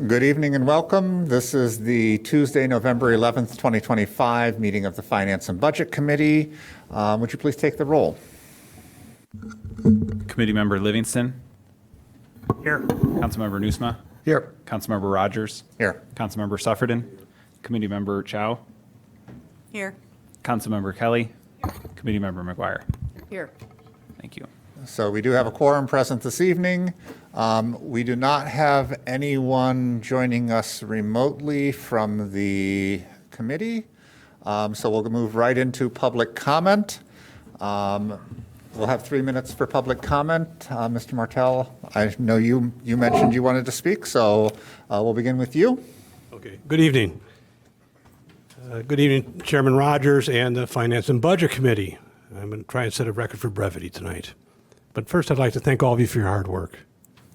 Good evening and welcome. This is the Tuesday, November 11th, 2025 meeting of the Finance and Budget Committee. Would you please take the roll? Committee Member Livingston. Here. Councilmember Nusma. Here. Councilmember Rogers. Here. Councilmember Suffredin. Committee Member Chow. Here. Councilmember Kelly. Committee Member McGuire. Here. Thank you. So we do have a quorum present this evening. We do not have anyone joining us remotely from the committee. So we'll move right into public comment. We'll have 3 minutes for public comment. Mr. Martell, I know you mentioned you wanted to speak, so we'll begin with you. Okay. Good evening. Good evening, Chairman Rogers and the Finance and Budget Committee. I'm going to try and set a record for brevity tonight. But first, I'd like to thank all of you for your hard work.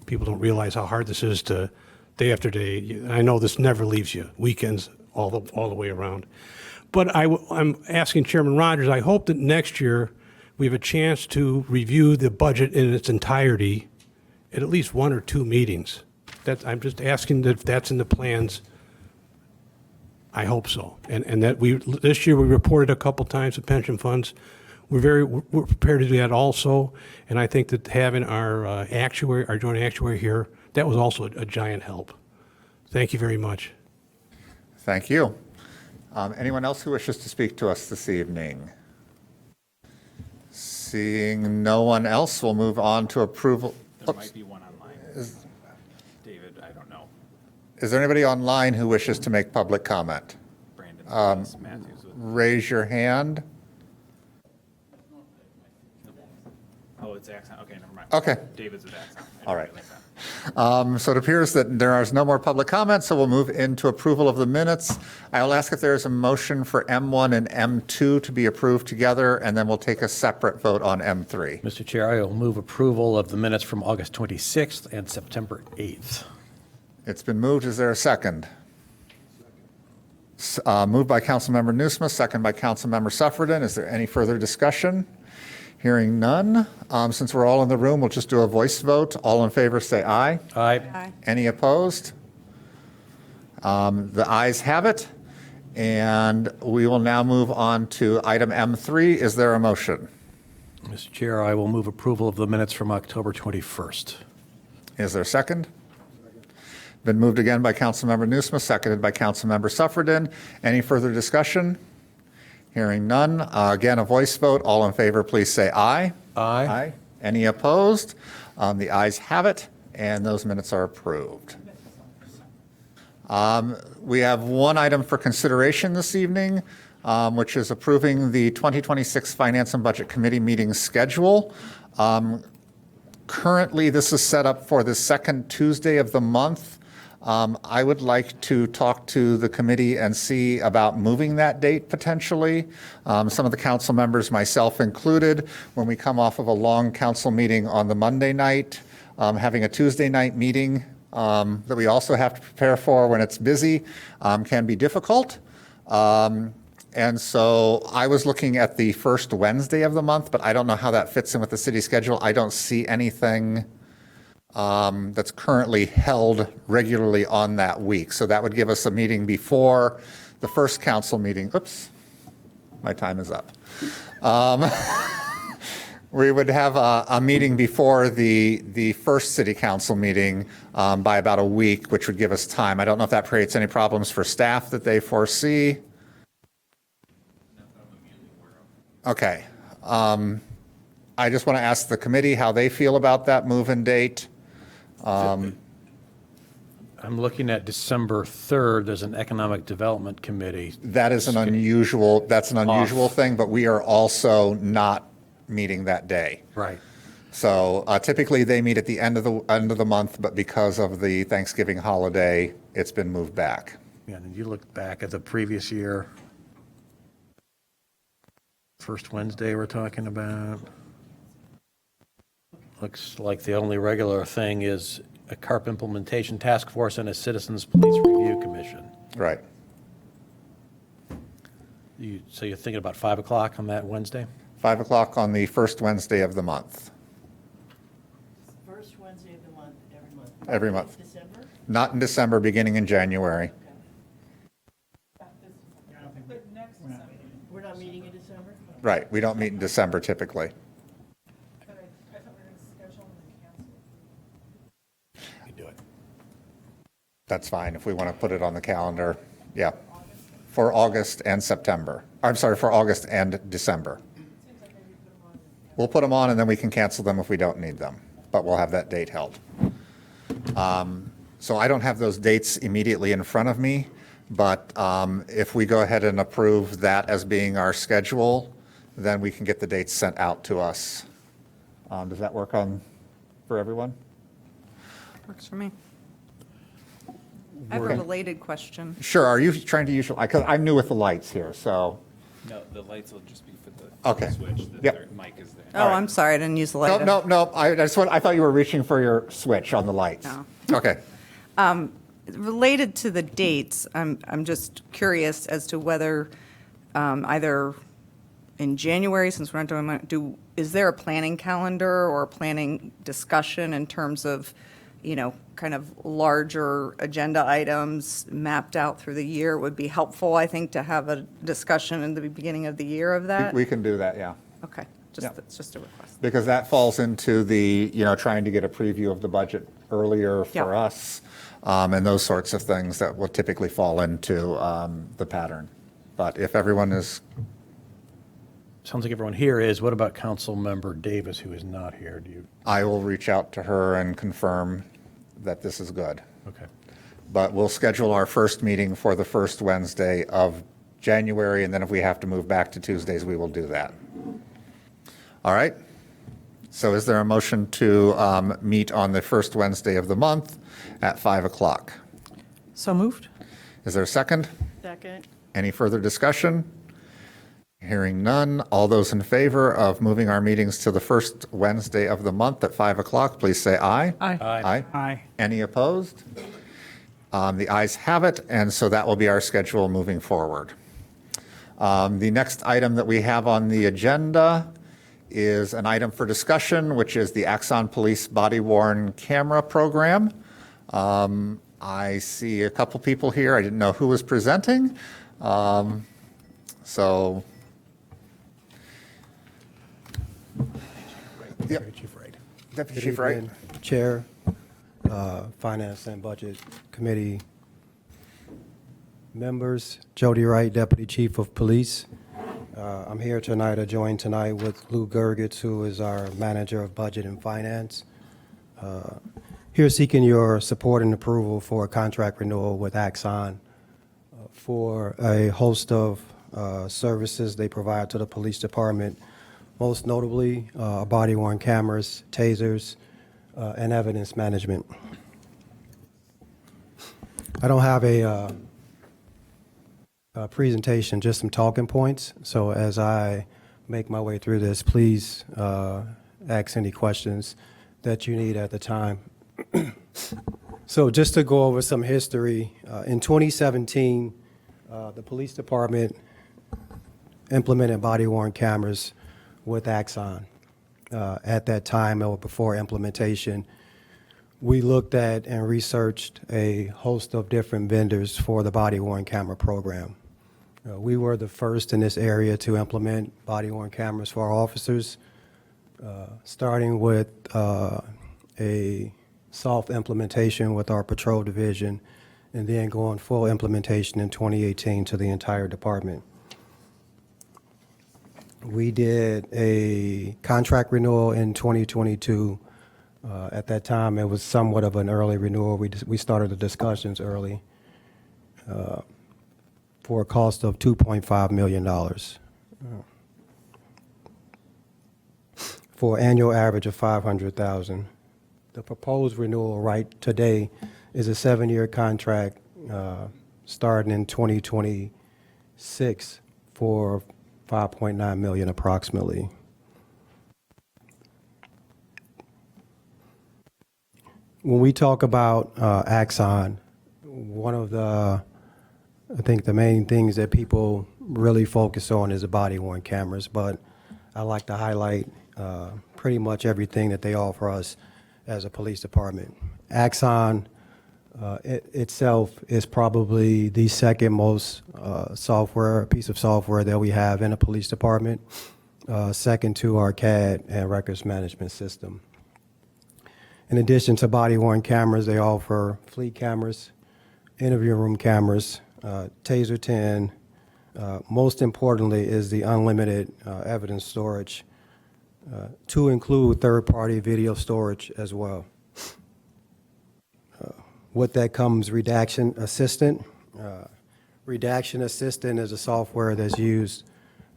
People don't realize how hard this is to day after day. I know this never leaves you, weekends all the way around. But I'm asking Chairman Rogers, I hope that next year we have a chance to review the budget in its entirety at least 1 or 2 meetings. I'm just asking if that's in the plans. I hope so. And that this year we reported a couple times the pension funds. We're prepared to do that also, and I think that having our joint actuary here, that was also a giant help. Thank you very much. Thank you. Anyone else who wishes to speak to us this evening? Seeing no one else, we'll move on to approval. There might be one online. David, I don't know. Is there anybody online who wishes to make public comment? Brandon Matthews. Raise your hand. Oh, it's Axon. Okay, never mind. Okay. David's with Axon. All right. So it appears that there is no more public comment, so we'll move into approval of the minutes. I will ask if there is a motion for M1 and M2 to be approved together, and then we'll take a separate vote on M3. Mr. Chair, I will move approval of the minutes from August 26th and September 8th. It's been moved. Is there a second? Moved by Councilmember Nusma, second by Councilmember Suffredin. Is there any further discussion? Hearing none. Since we're all in the room, we'll just do a voice vote. All in favor say aye. Aye. Aye. Any opposed? The ayes have it. And we will now move on to item M3. Is there a motion? Mr. Chair, I will move approval of the minutes from October 21st. Is there a second? Been moved again by Councilmember Nusma, seconded by Councilmember Suffredin. Any further discussion? Hearing none. Again, a voice vote. All in favor, please say aye. Aye. Aye. Any opposed? The ayes have it, and those minutes are approved. We have one item for consideration this evening, which is approving the 2026 Finance and Budget Committee meeting schedule. Currently, this is set up for the second Tuesday of the month. I would like to talk to the committee and see about moving that date potentially. Some of the council members, myself included, when we come off of a long council meeting on the Monday night, having a Tuesday night meeting that we also have to prepare for when it's busy can be difficult. And so I was looking at the first Wednesday of the month, but I don't know how that fits in with the city schedule. I don't see anything that's currently held regularly on that week. So that would give us a meeting before the first council meeting. Oops, my time is up. We would have a meeting before the first city council meeting by about a week, which would give us time. I don't know if that creates any problems for staff that they foresee. Okay. I just want to ask the committee how they feel about that move-in date. I'm looking at December 3rd. There's an Economic Development Committee. That is an unusual thing, but we are also not meeting that day. Right. So typically they meet at the end of the month, but because of the Thanksgiving holiday, it's been moved back. Yeah, and you look back at the previous year. First Wednesday we're talking about. Looks like the only regular thing is a CARP implementation task force and a Citizens Police Review Commission. Right. So you're thinking about 5 o'clock on that Wednesday? 5 o'clock on the first Wednesday of the month. First Wednesday of the month, every month. Every month. December? Not in December, beginning in January. We're not meeting in December? Right, we don't meet in December typically. But I thought we were going to schedule and then cancel. You do it. That's fine if we want to put it on the calendar. Yeah. For August and September. I'm sorry, for August and December. We'll put them on and then we can cancel them if we don't need them, but we'll have that date held. So I don't have those dates immediately in front of me, but if we go ahead and approve that as being our schedule, then we can get the dates sent out to us. Does that work for everyone? Works for me. I have a related question. Sure, are you trying to use, because I'm new with the lights here, so. No, the lights will just be for the Okay. switch. The Yep. third mic is there. Oh, I'm sorry, I didn't use the light. No, I thought you were reaching for your switch on the lights. No. Okay. Related to the dates, I'm just curious as to whether either in January, since we're not doing, is there a planning calendar or a planning discussion in terms of, kind of larger agenda items mapped out through the year? It would be helpful, I think, to have a discussion in the beginning of the year of that. We can do that, yeah. Okay, Yeah. that's just a request. Because that falls into the, trying to get a preview of the budget earlier for Yeah. us, and those sorts of things that will typically fall into the pattern. But if everyone is, Sounds like everyone here is. What about Councilmember Davis, who is not here? Do you, I will reach out to her and confirm that this is good. okay. But we'll schedule our first meeting for the first Wednesday of January, and then if we have to move back to Tuesdays, we will do that. All right? So is there a motion to meet on the first Wednesday of the month at 5 o'clock? So moved? Is there a second? Second. Any further discussion? Hearing none. All those in favor of moving our meetings to the first Wednesday of the month at 5 o'clock, please say aye. Aye. Aye. Aye. Any opposed? The ayes have it, and so that will be our schedule moving forward. The next item that we have on the agenda is an item for discussion, which is the Axon Police Body-Worn Camera Program. I see a couple people here. I didn't know who was presenting. So, yep. Chief Wright. Deputy Good Chief Wright. evening, Chair, Finance and Budget Committee members, Jody Wright, Deputy Chief of Police. I'm here tonight, joined tonight with Lou Gergitz, who is our Manager of Budget and Finance. Here seeking your support and approval for a contract renewal with Axon for a host of services they provide to the police department, most notably body-worn cameras, tasers, and evidence management. I don't have a presentation, just some talking points. So as I make my way through this, please ask any questions that you need at the time. So just to go over some history, in 2017, the police department implemented body-worn cameras with Axon. At that time, or before implementation, we looked at and researched a host of different vendors for the body-worn camera program. We were the first in this area to implement body-worn cameras for our officers, starting with a soft implementation with our patrol division, and then going full implementation in 2018 to the entire department. We did a contract renewal in 2022. At that time, it was somewhat of an early renewal. We started the discussions early for a cost of $2.5 million for an annual average of $500,000. The proposed renewal right today is a 7-year contract starting in 2026 for $5.9 million approximately. When we talk about Axon, one of the, I think the main things that people really focus on is the body-worn cameras, but I like to highlight pretty much everything that they offer us as a police department. Axon It itself is probably the second most piece of software that we have in a police department, second to our CAD and records management system. In addition to body-worn cameras, they offer fleet cameras, interview room cameras, TASER 10. Most importantly is the unlimited evidence storage, to include third-party video storage as well. With that comes Redaction Assistant. Redaction Assistant is a software that's used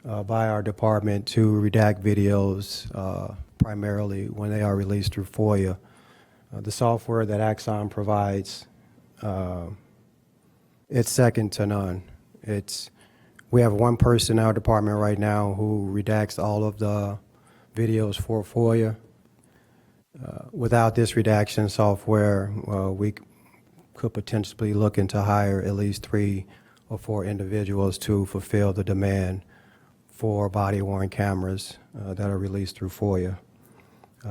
by our department to redact videos, primarily when they are released through FOIA. The software that Axon provides, it's second to none. We have one person in our department right now who redacts all of the videos for FOIA. Without this redaction software, we could potentially look into hire at least 3 or 4 individuals to fulfill the demand for body-worn cameras that are released through FOIA.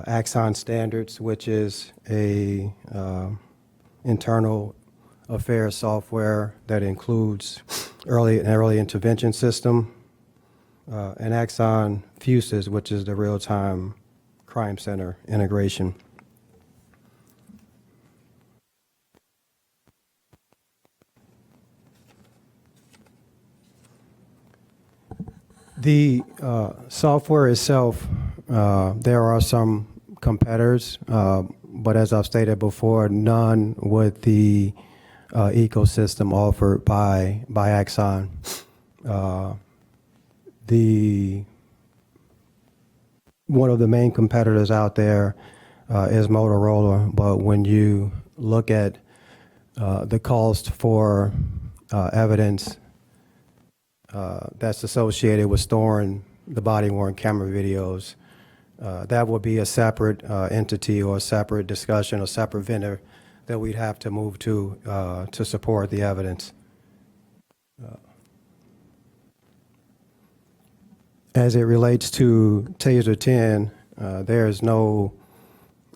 Axon Standards, which is a internal affairs software that includes early intervention system, and Axon Fuses, which is the real-time crime center integration. The software itself, there are some competitors, but as I've stated before, none with the ecosystem offered by Axon. One of the main competitors out there is Motorola, but when you look at the cost for evidence that's associated with storing the body-worn camera videos, that would be a separate entity or a separate discussion or separate vendor that we'd have to move to support the evidence. As it relates to TASER 10, there is no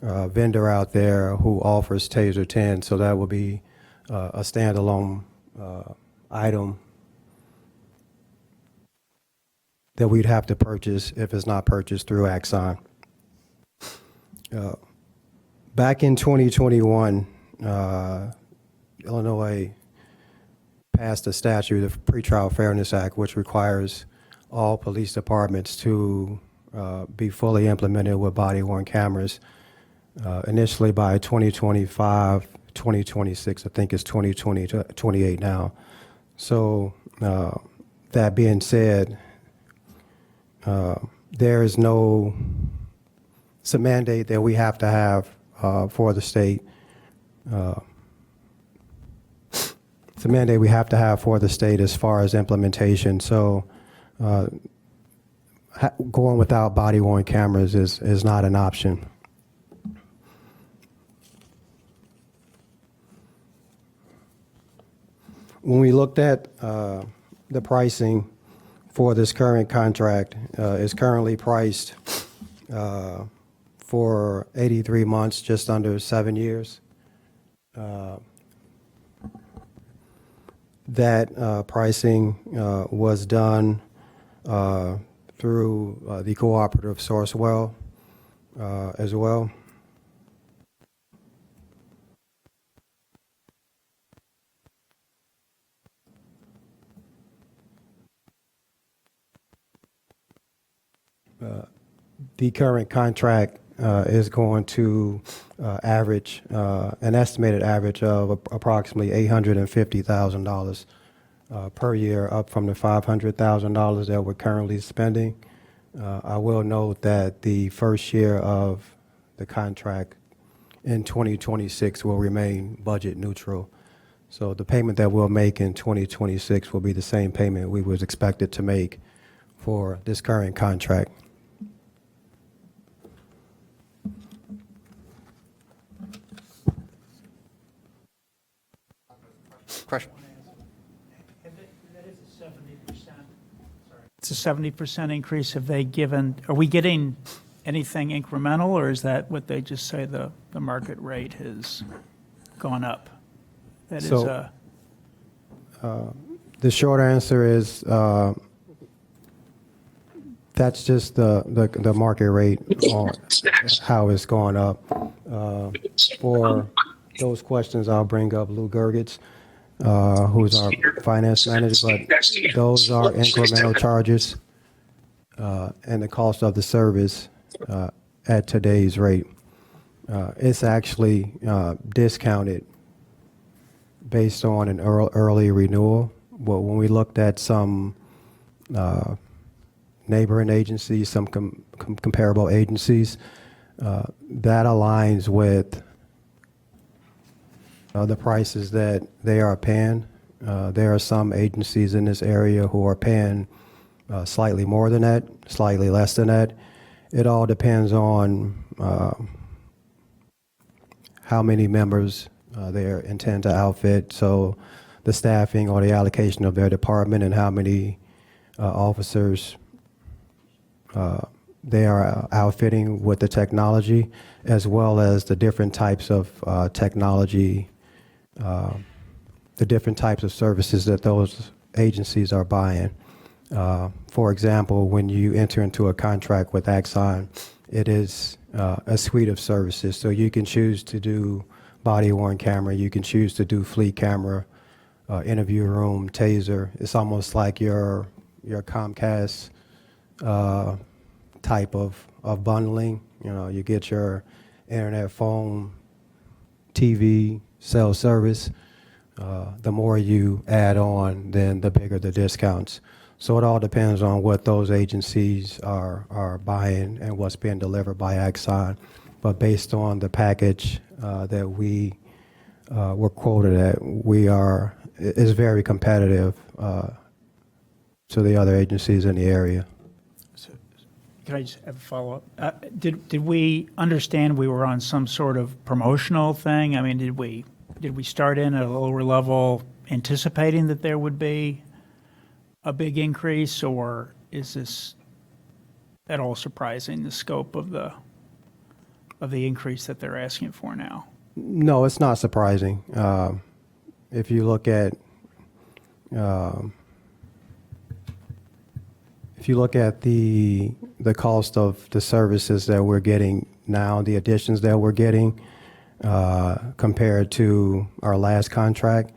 vendor out there who offers TASER 10, so that would be a standalone item that we'd have to purchase if it's not purchased through Axon. Back in 2021, Illinois passed a statute, the Pretrial Fairness Act, which requires all police departments to be fully implemented with body-worn cameras. Initially by 2025, 2026, I think it's 2028 now. So that being said, there is no, it's a mandate that we have to have for the state. It's a mandate we have to have for the state as far as implementation. So going without body-worn cameras is not an option. When we looked at the pricing for this current contract, is currently priced for 83 months, just under 7 years. That pricing was done through the cooperative Sourcewell as well. The current contract is going to average an estimated average of approximately $850,000 per year, up from the $500,000 that we're currently spending. I will note that the first year of the contract in 2026 will remain budget neutral. So the payment that we'll make in 2026 will be the same payment we was expected to make for this current contract. Question? That is a 70%. Sorry. It's a 70% increase. Are we getting anything incremental, or is that what they just say the market rate has gone up? That is, So- The short answer is that's just the market rate on how it's going up. For those questions, I'll bring up Lou Gergitz, who's our finance manager, but those are incremental charges and the cost of the service at today's rate. It's actually discounted based on an early renewal. Well, when we looked at some neighboring agencies, some comparable agencies, that aligns with the prices that they are paying. There are some agencies in this area who are paying slightly more than that, slightly less than that. It all depends on how many members they intend to outfit. So the staffing or the allocation of their department and how many officers they are outfitting with the technology, as well as the different types of technology, the different types of services that those agencies are buying. For example, when you enter into a contract with Axon, it is a suite of services. So you can choose to do body-worn camera, you can choose to do fleet camera, interview room, taser. It's almost like your Comcast type of bundling. You know, you get your internet, phone, TV, cell service. The more you add on, then the bigger the discounts. So it all depends on what those agencies are buying and what's being delivered by Axon. But based on the package that we were quoted at, is very competitive to the other agencies in the area. can I just have a follow-up? Did we understand we were on some sort of promotional thing? I mean, did we start in at a lower level anticipating that there would be a big increase, or is this at all surprising, the scope of the increase that they're asking for now? No, it's not surprising. If you look at the cost of the services that we're getting now, the additions that we're getting compared to our last contract,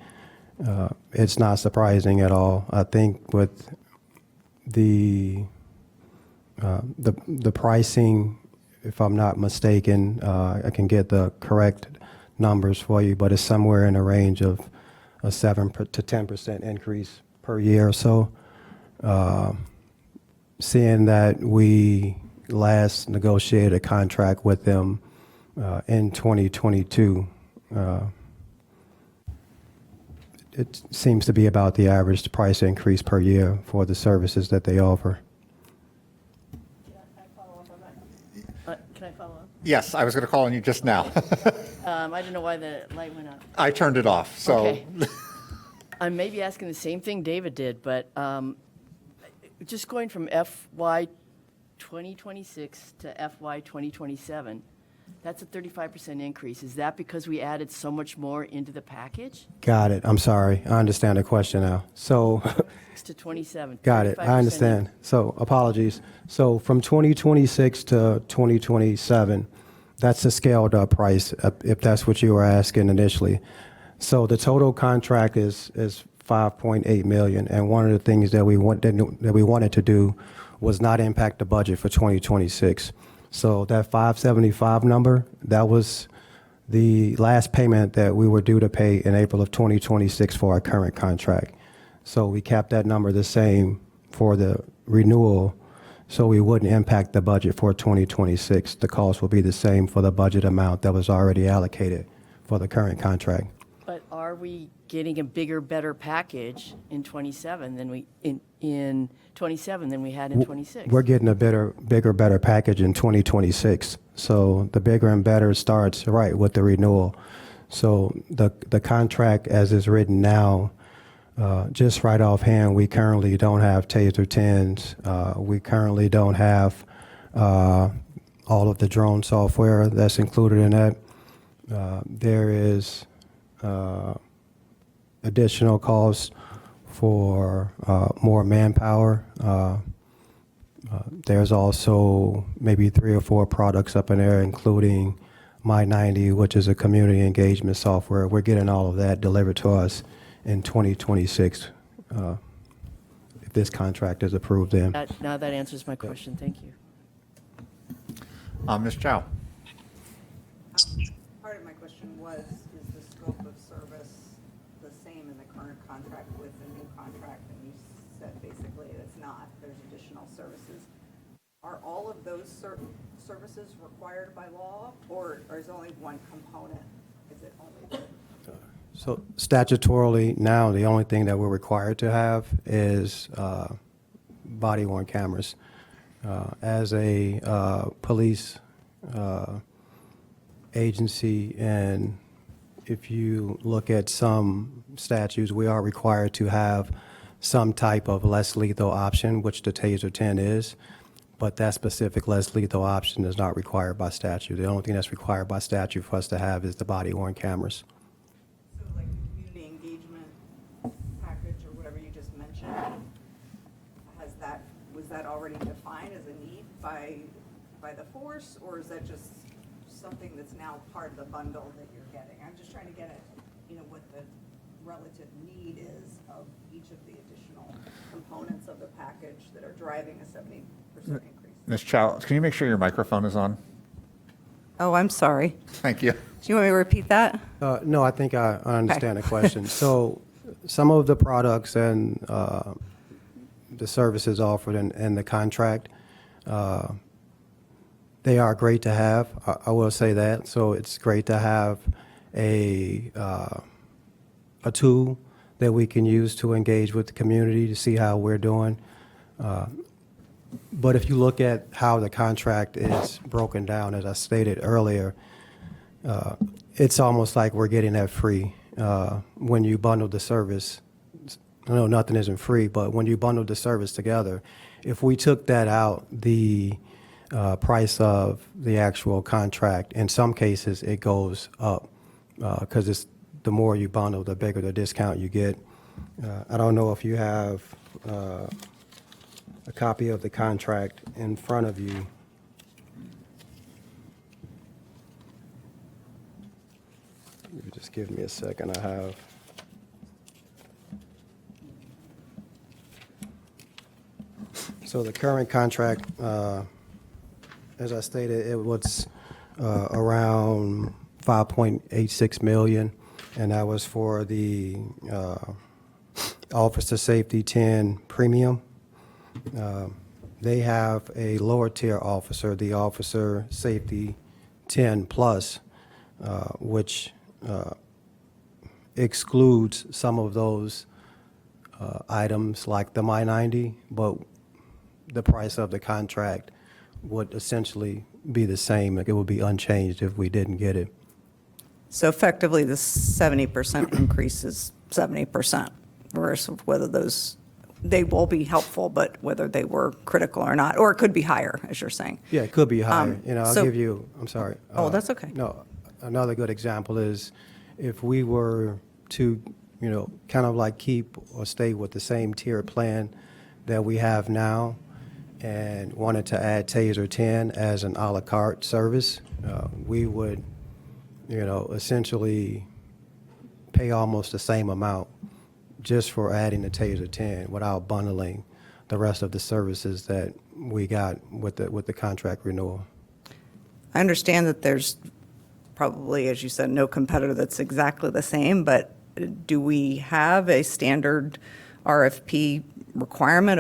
it's not surprising at all. I think with the pricing, if I'm not mistaken, I can get the correct numbers for you, but it's somewhere in the range of a 7 to 10% increase per year or so. Seeing that we last negotiated a contract with them in 2022, it seems to be about the average price increase per year for the services that they offer. Can I follow up on that? Can I follow up? Yes, I was going to call on you just now. I don't know why the light went on. I turned it off, so. Okay. I may be asking the same thing David did, but just going from FY 2026 to FY 2027, that's a 35% increase. Is that because we added so much more into the package? Got it. I'm sorry. I understand the question now. So, 6 to 27. got it. I understand. So, apologies. So, from 2026 to 2027, that's a scaled up price, if that's what you were asking initially. So, the total contract is $5.8 million, and one of the things that we wanted to do was not impact the budget for 2026. So that 575 number, that was the last payment that we were due to pay in April of 2026 for our current contract. So we kept that number the same for the renewal, so we wouldn't impact the budget for 2026. The cost will be the same for the budget amount that was already allocated for the current contract. But are we getting a bigger, better package in 27 than we in 27 than we had in 26? We're getting a bigger, better package in 2026. So the bigger and better starts right with the renewal. So the contract as is written now, just right offhand, we currently don't have Taser 10s. We currently don't have all of the drone software that's included in that. There is additional costs for more manpower. There's also maybe 3 or 4 products up in there, including My90, which is a community engagement software. We're getting all of that delivered to us in 2026, if this contract is approved then. Now that answers my question. Thank you. Ms. Chow? Part of my question was, is the scope of service the same in the current contract with the new contract? And you said basically it's not, there's additional services. Are all of those services required by law, or is only one component? Is it only the? So statutorily, now, the only thing that we're required to have is body-worn cameras. As a police agency, and if you look at some statutes, we are required to have some type of less lethal option, which the TASER 10 is, but that specific less lethal option is not required by statute. The only thing that's required by statute for us to have is the body-worn cameras. So like the community engagement package or whatever you just mentioned, was that already defined as a need by the force, or is that just something that's now part of the bundle that you're getting? I'm just trying to get at, what the relative need is of each of the additional components of the package that are driving a 70% increase. Ms. Chow, can you make sure your microphone is on? Oh, I'm sorry. Thank you. Do you want me to repeat that? No, I think I understand the question. So some of the products and the services offered in the contract, they are great to have. I will say that. So it's great to have a tool that we can use to engage with the community to see how we're doing. But if you look at how the contract is broken down, as I stated earlier, it's almost like we're getting that free when you bundle the service. I know nothing isn't free, but when you bundle the service together, if we took that out, the price of the actual contract, in some cases, it goes up because it's the more you bundle, the bigger the discount you get. I don't know if you have a copy of the contract in front of you. If you just give me a second, I have. So the current contract, as I stated, it was around $5.86 million, and that was for the Officer Safety 10 Premium. They have a lower tier officer, the Officer Safety 10 Plus, which excludes some of those items like the My90, but the price of the contract would essentially be the same. Like, it would be unchanged if we didn't get it. So effectively, the 70% increase is 70%, versus whether they will be helpful, but whether they were critical or not, or it could be higher, as you're saying. Yeah, it could be higher. I'll so- give you, I'm sorry. Oh, that's okay. No, another good example is if we were to, kind of like keep or stay with the same tier plan that we have now and wanted to add TASER 10 as an a la carte service, we would, essentially pay almost the same amount just for adding the TASER 10 without bundling the rest of the services that we got with the contract renewal. I understand that there's probably, as you said, no competitor that's exactly the same, but do we have a standard RFP requirement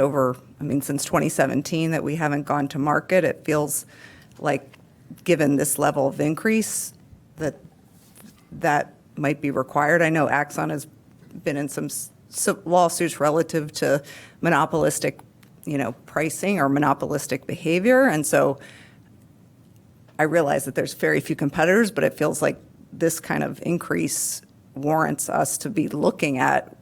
since 2017 that we haven't gone to market? It feels like, given this level of increase, that might be required. I know Axon has been in some lawsuits relative to monopolistic, pricing or monopolistic behavior, and so I realize that there's very few competitors, but it feels like this kind of increase warrants us to be looking at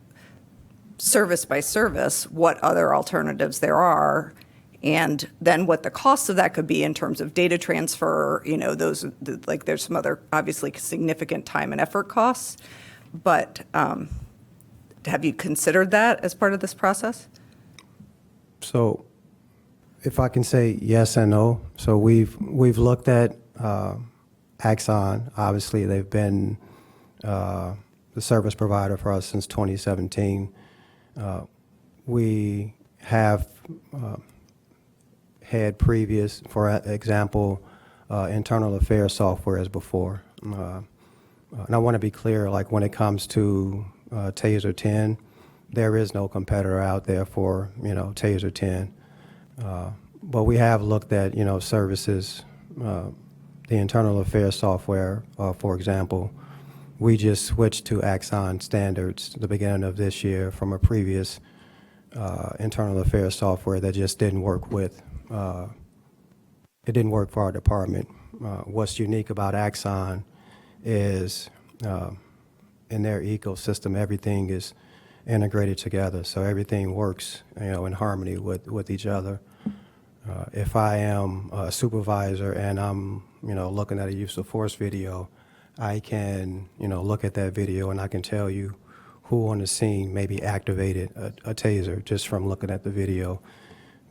service by service what other alternatives there are, and then what the cost of that could be in terms of data transfer. There's some other obviously significant time and effort costs, but have you considered that as part of this process? So if I can say yes and no. So we've looked at Axon. Obviously, they've been the service provider for us since 2017. We have had previous, for example, internal affairs software as before. And I want to be clear, like when it comes to TASER 10, there is no competitor out there for, TASER 10. But we have looked at, services, the internal affairs software, for example. We just switched to Axon standards at the beginning of this year from a previous internal affairs software that just didn't work with, it didn't work for our department. What's unique about Axon is in their ecosystem, everything is integrated together, so everything works, in harmony with each other. If I am a supervisor and I'm, looking at a use of force video, I can, look at that video and I can tell you who on the scene maybe activated a taser just from looking at the video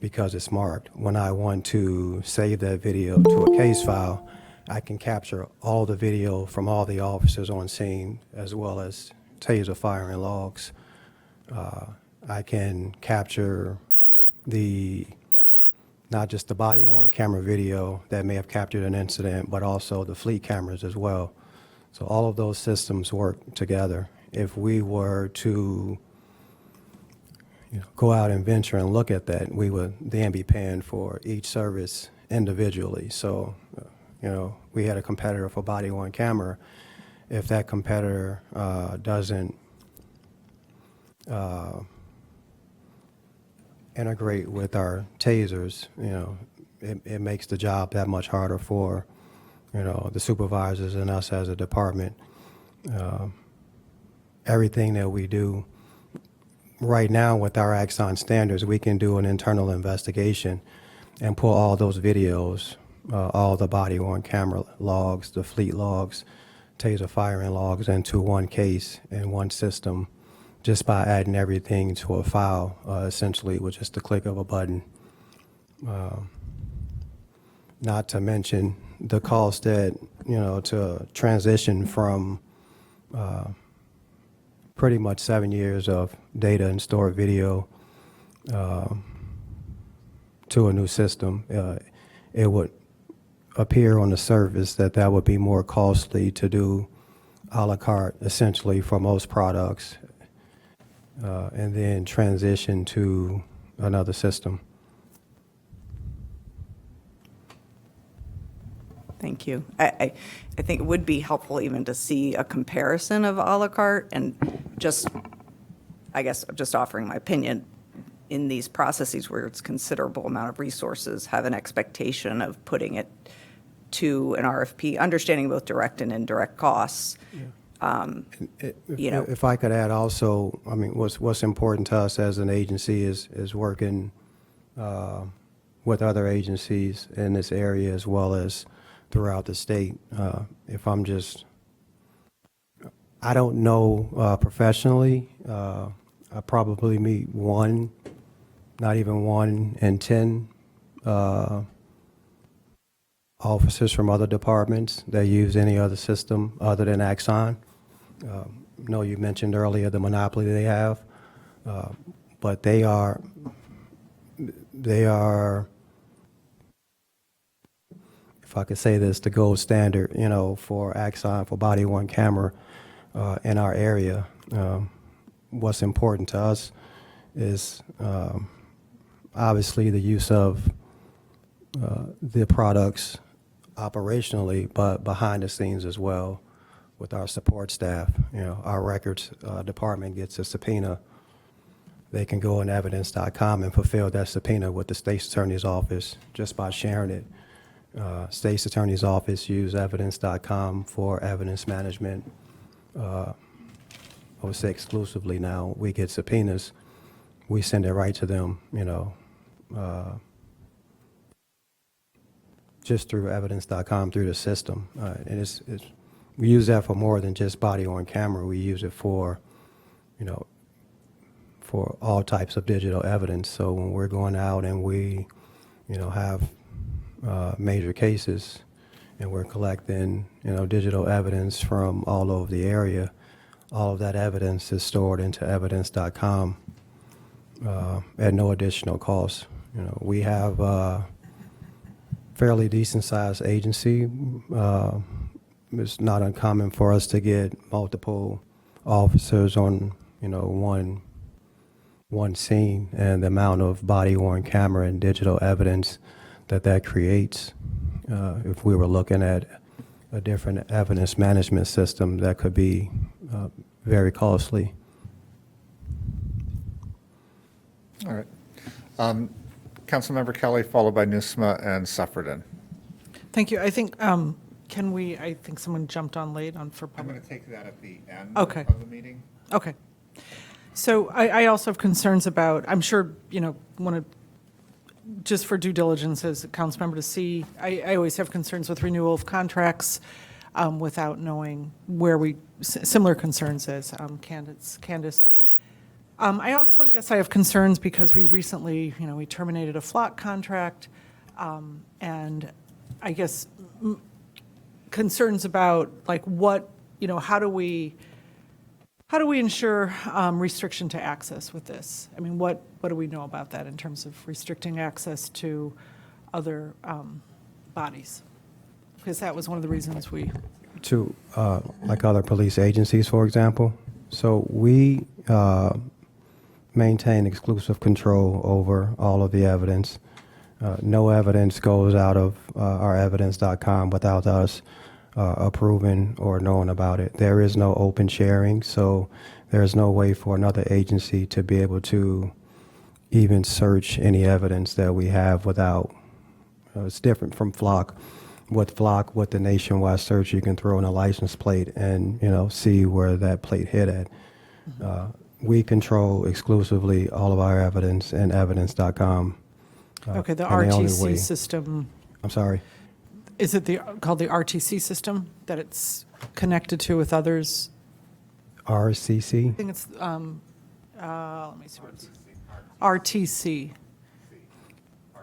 because it's marked. When I want to save that video to a case file, I can capture all the video from all the officers on scene as well as taser firing logs. I can capture not just the body-worn camera video that may have captured an incident, but also the fleet cameras as well. So all of those systems work together. If we were to go out and venture and look at that, we would then be paying for each service individually. So, we had a competitor for body-worn camera. If that competitor doesn't integrate with our tasers, it makes the job that much harder for, the supervisors and us as a department. Everything that we do right now with our Axon standards, we can do an internal investigation and pull all those videos, all the body-worn camera logs, the fleet logs, taser firing logs into one case in one system just by adding everything to a file, essentially with just the click of a button. Not to mention the cost that, to transition from pretty much 7 years of data and stored video to a new system. It would appear on the surface that would be more costly to do a la carte, essentially, for most products, and then transition to another system. Thank you. I think it would be helpful even to see a comparison of a la carte and just, I guess, I'm just offering my opinion, in these processes where it's considerable amount of resources, have an expectation of putting it to an RFP, understanding both direct and indirect costs. If I could add also, I mean, what's important to us as an agency is working with other agencies in this area as well as throughout the state. I don't know professionally. I probably meet one, not even 1 in 10 officers from other departments that use any other system other than Axon. No, you mentioned earlier the monopoly they have, but they are, if I could say this, the gold standard, for Axon, for body-worn camera in our area. What's important to us is obviously the use of the products operationally, but behind the scenes as well with our support staff. Our records department gets a subpoena. They can go on evidence.com and fulfill that subpoena with the state's attorney's office just by sharing it. State's attorney's office use evidence.com for evidence management. I would say exclusively now. We get subpoenas, we send it right to them, just through evidence.com, through the system. And we use that for more than just body-worn camera. We use it for, for all types of digital evidence. So when we're going out and we, have major cases and we're collecting, digital evidence from all over the area, all of that evidence is stored into evidence.com at no additional cost. We have a fairly decent-sized agency. It's not uncommon for us to get multiple officers on, one scene, and the amount of body-worn camera and digital evidence that creates. If we were looking at a different evidence management system, that could be very costly. All right. Councilmember Kelly, followed by Nusma and Suffredin. Thank you. I think, I think someone jumped on late for I'm public. going to take that at the end Okay. of the meeting. Okay. So I also have concerns about, I'm sure, want to, just for due diligence as a council member to see, I always have concerns with renewal of contracts without knowing where similar concerns as Candace. I also guess I have concerns because we recently, we terminated a flock contract, and I guess concerns about like what, how do we ensure restriction to access with this? I mean, what do we know about that in terms of restricting access to other bodies? Because that was one of the reasons To, like other police agencies, for example. So we maintain exclusive control over all of the evidence. No evidence goes out of our evidence.com without us approving or knowing about it. There is no open sharing, so there's no way for another agency to be able to even search any evidence that we have without, it's different from Flock. With Flock, with the nationwide search, you can throw in a license plate and, see where that plate hit at. We control exclusively all of our evidence in evidence.com. okay, the and the only way- RTC system, I'm sorry. is it called the RTC system that it's connected to with others? RCC? I think it's, let me see what it's, RTC.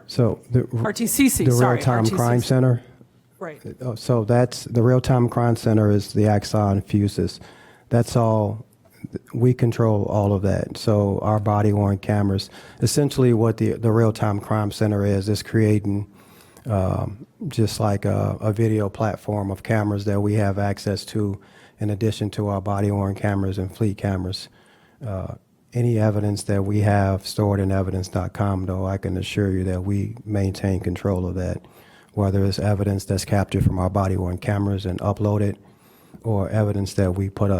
So the RTCC, the sorry. Real-Time Crime RTCC. Center. Right. So that's the Real-Time Crime Center is the Axon fuses. That's all. We control all of that. So our body-worn cameras, essentially what the Real-Time Crime Center is creating just like a video platform of cameras that we have access to in addition to our body-worn cameras and fleet cameras. Any evidence that we have stored in evidence.com, though, I can assure you that we maintain control of that, whether it's evidence that's captured from our body-worn cameras and uploaded, or evidence that we put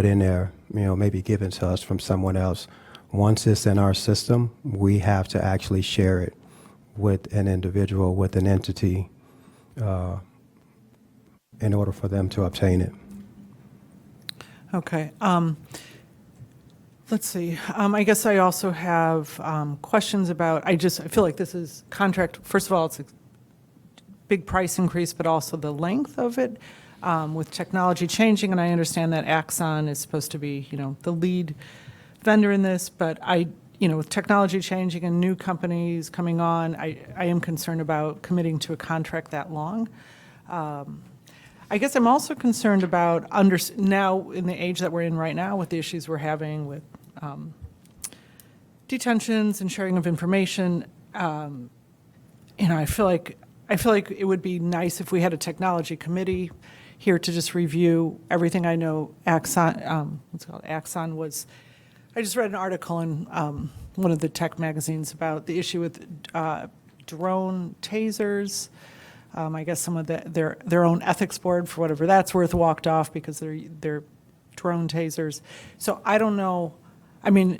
in there, maybe given to us from someone else. Once it's in our system, we have to actually share it with an individual, with an entity, in order for them to obtain it. Okay. Let's see. I guess I also have questions about, I feel like this is contract, first of all, it's a big price increase, but also the length of it with technology changing. And I understand that Axon is supposed to be, the lead vendor in this, but with technology changing and new companies coming on, I am concerned about committing to a contract that long. I guess I'm also concerned about now in the age that we're in right now with the issues we're having with detentions and sharing of information. I feel like it would be nice if we had a technology committee here to just review everything. I know Axon, Axon was. I just read an article in one of the tech magazines about the issue with drone tasers. I guess some of their own ethics board, for whatever that's worth, walked off because they're drone tasers. So I don't know. I mean,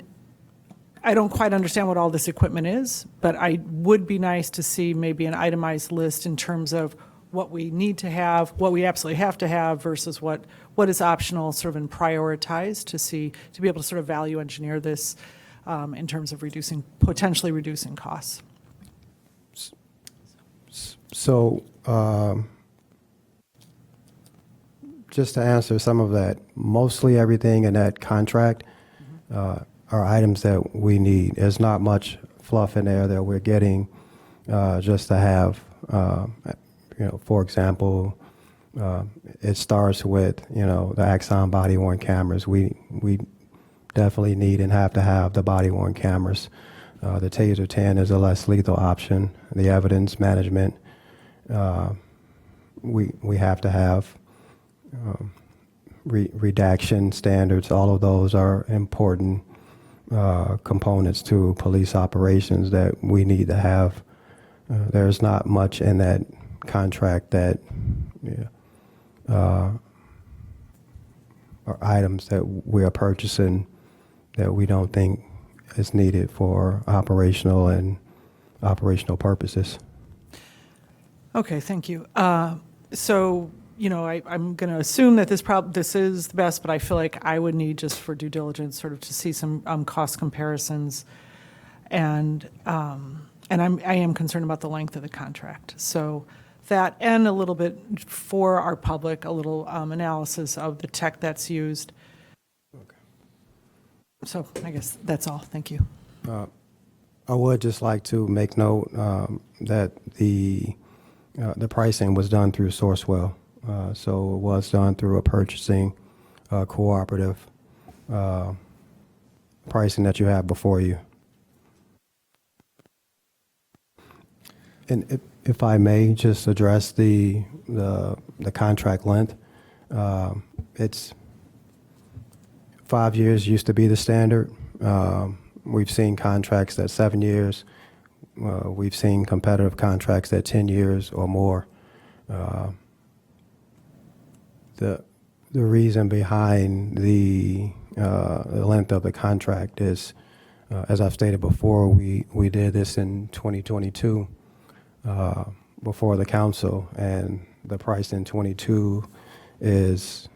I don't quite understand what all this equipment is, but I would be nice to see maybe an itemized list in terms of what we need to have, what we absolutely have to have versus what is optional, sort of and prioritized to be able to sort of value engineer this in terms of potentially reducing costs. So, just to answer some of that, mostly everything in that contract are items that we need. There's not much fluff in there that we're getting just to have. For example, it starts with the Axon body-worn cameras. We definitely need and have to have the body-worn cameras. The Taser 10 is a less lethal option. The evidence management we have to have. Redaction standards, all of those are important components to police operations that we need to have. There's not much in that contract that are items that we are purchasing that we don't think is needed for operational purposes. Okay, thank you. So, I'm going to assume that this is the best, but I feel like I would need, just for due diligence, sort of to see some cost comparisons, and I am concerned about the length of the contract. So that, and a little bit for our public, a little analysis of the tech that's used. Okay. So I guess that's all. Thank you. I would just like to make note that the pricing was done through Sourcewell. So it was done through a purchasing cooperative pricing that you have before you. And if I may just address the contract length, it's 5 years used to be the standard. We've seen contracts at 7 years. We've seen competitive contracts at 10 years or more. The reason behind the length of the contract is, as I've stated before, we did this in 2022 before the council, and the price in 22 is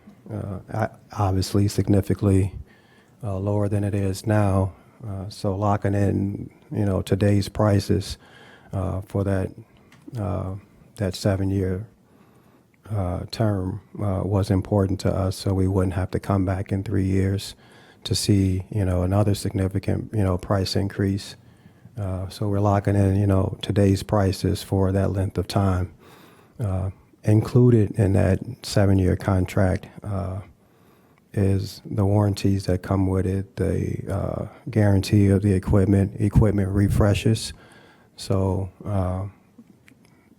obviously significantly lower than it is now. So locking in, today's prices for that 7-year term was important to us, so we wouldn't have to come back in 3 years to see, another significant, price increase. So we're locking in, today's prices for that length of time. Included in that 7-year contract is the warranties that come with it, the guarantee of the equipment refreshes. So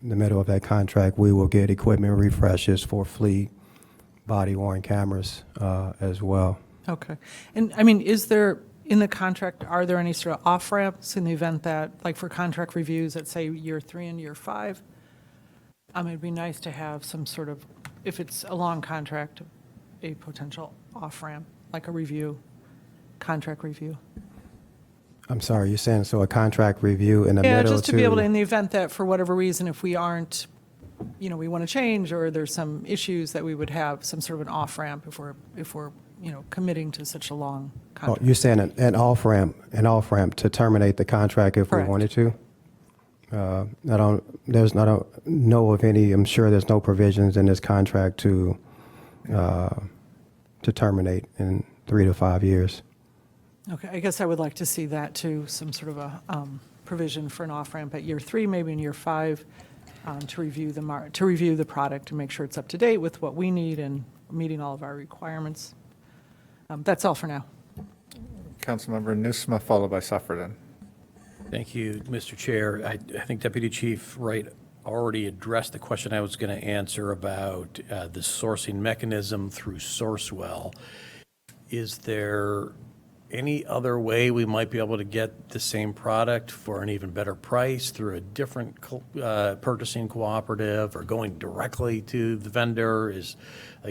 in the middle of that contract, we will get equipment refreshes for fleet body-worn cameras as well. Okay. And is there, in the contract, are there any sort of off-ramps in the event that, like for contract reviews at, say, year 3 and year 5? It'd be nice to have some sort of, if it's a long contract, a potential off-ramp, like a contract review. I'm sorry, you're saying so a contract review in the middle? Yeah, just to be able to, in the event that for whatever reason, if we aren't, we want to change, or there's some issues, that we would have some sort of an off-ramp if we're committing to such a long contract. Oh, you're saying an off-ramp to terminate the contract if Correct. we wanted to? I don't know of any. I'm sure there's no provisions in this contract to terminate in 3 to 5 years. Okay, I guess I would like to see that too, some sort of a provision for an off-ramp at year 3, maybe in year 5, to review the product and make sure it's up to date with what we need and meeting all of our requirements. That's all for now. Councilmember Nusma, followed by Suffredin. Thank you, Mr. Chair. I think Deputy Chief Wright already addressed the question I was going to answer about the sourcing mechanism through Sourcewell. Is there any other way we might be able to get the same product for an even better price through a different purchasing cooperative, or going directly to the vendor?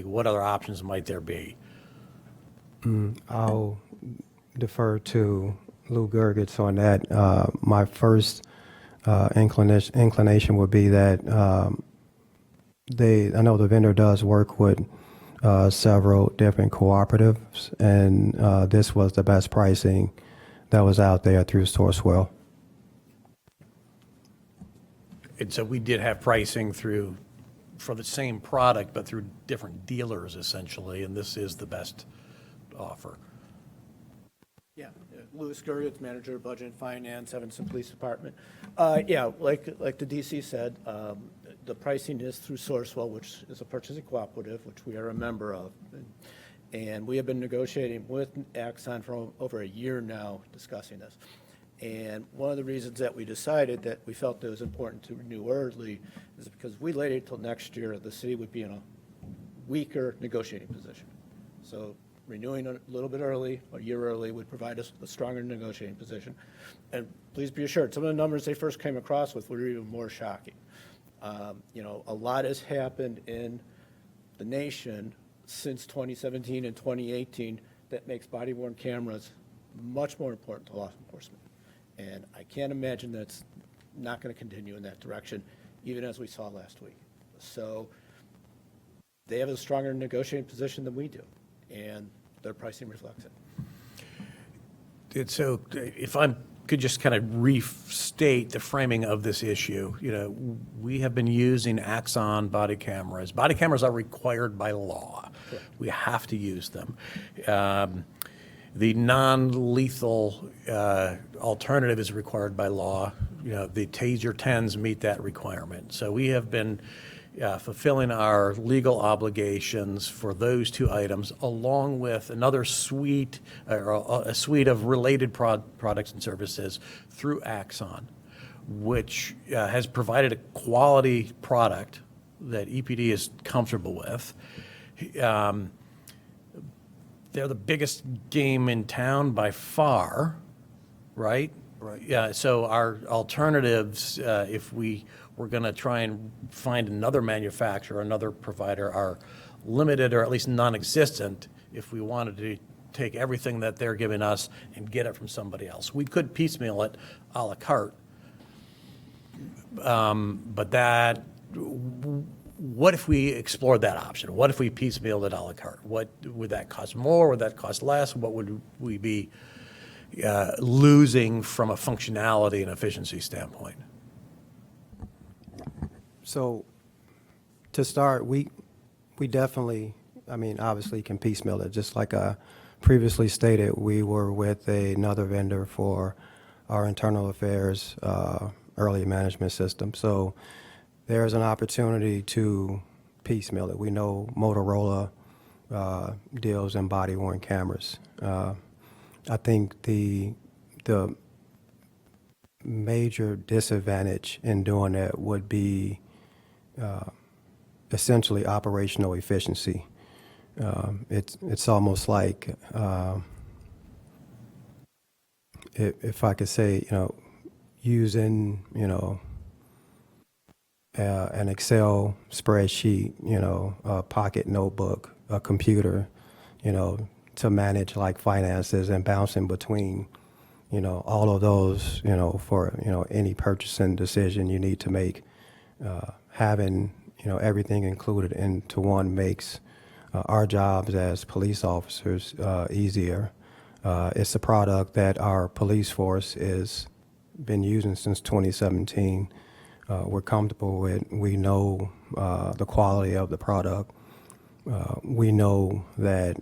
What other options might there be? I'll defer to Lou Gergitz on that. My first inclination would be that I know the vendor does work with several different cooperatives, and this was the best pricing that was out there through Sourcewell. And so we did have pricing for the same product, but through different dealers essentially, and this is the best offer. Louis Gurritz, Manager of Budget and Finance, Evanston Police Department. Yeah, like the DC said, the pricing is through Sourcewell, which is a purchasing cooperative, which we are a member of. And we have been negotiating with Axon for over a year now, discussing this. And one of the reasons that we decided that we felt it was important to renew early is because we waited till next year, the city would be in a weaker negotiating position. So renewing a little bit early, a year early, would provide us a stronger negotiating position. And please be assured, some of the numbers they first came across with were even more shocking. You know, a lot has happened in the nation since 2017 and 2018 that makes body-worn cameras much more important to law enforcement. And I can't imagine that's not going to continue in that direction, even as we saw last week. So they have a stronger negotiating position than we do, and their pricing reflects it. So if I could just kind of restate the framing of this issue, you know, we have been using Axon body cameras. Body cameras are required by law. Correct. We have to use them. The non-lethal alternative is required by law. You know, the Taser 10s meet that requirement. So we have been fulfilling our legal obligations for those two items, along with another suite, or a suite of related products and services through Axon, which has provided a quality product that EPD is comfortable with. They're the biggest game in town by far, right? Right. Yeah, so our alternatives, if we were going to try and find another manufacturer, another provider, are limited or at least non-existent if we wanted to take everything that they're giving us and get it from somebody else. We could piecemeal it a la carte, but that, what if we explored that option? What if we piecemealed it a la carte? What would that cost more? Would that cost less? What would we be losing from a functionality and efficiency standpoint? So to start, we definitely, I mean, obviously can piecemeal it. Just like I previously stated, we were with another vendor for our internal affairs early management system. So there's an opportunity to piecemeal it. We know Motorola deals in body-worn cameras. I think the major disadvantage in doing that would be essentially operational efficiency. It's almost like, if I could say, you know, using, you know, an Excel spreadsheet, you know, a pocket notebook, a computer, you know, to manage like finances and bouncing between, you know, all of those, you know, for, you know, any purchasing decision you need to make. Having, you know, everything included into one makes our jobs as police officers easier. It's a product that our police force has been using since 2017. We're comfortable with. We know the quality of the product. We know that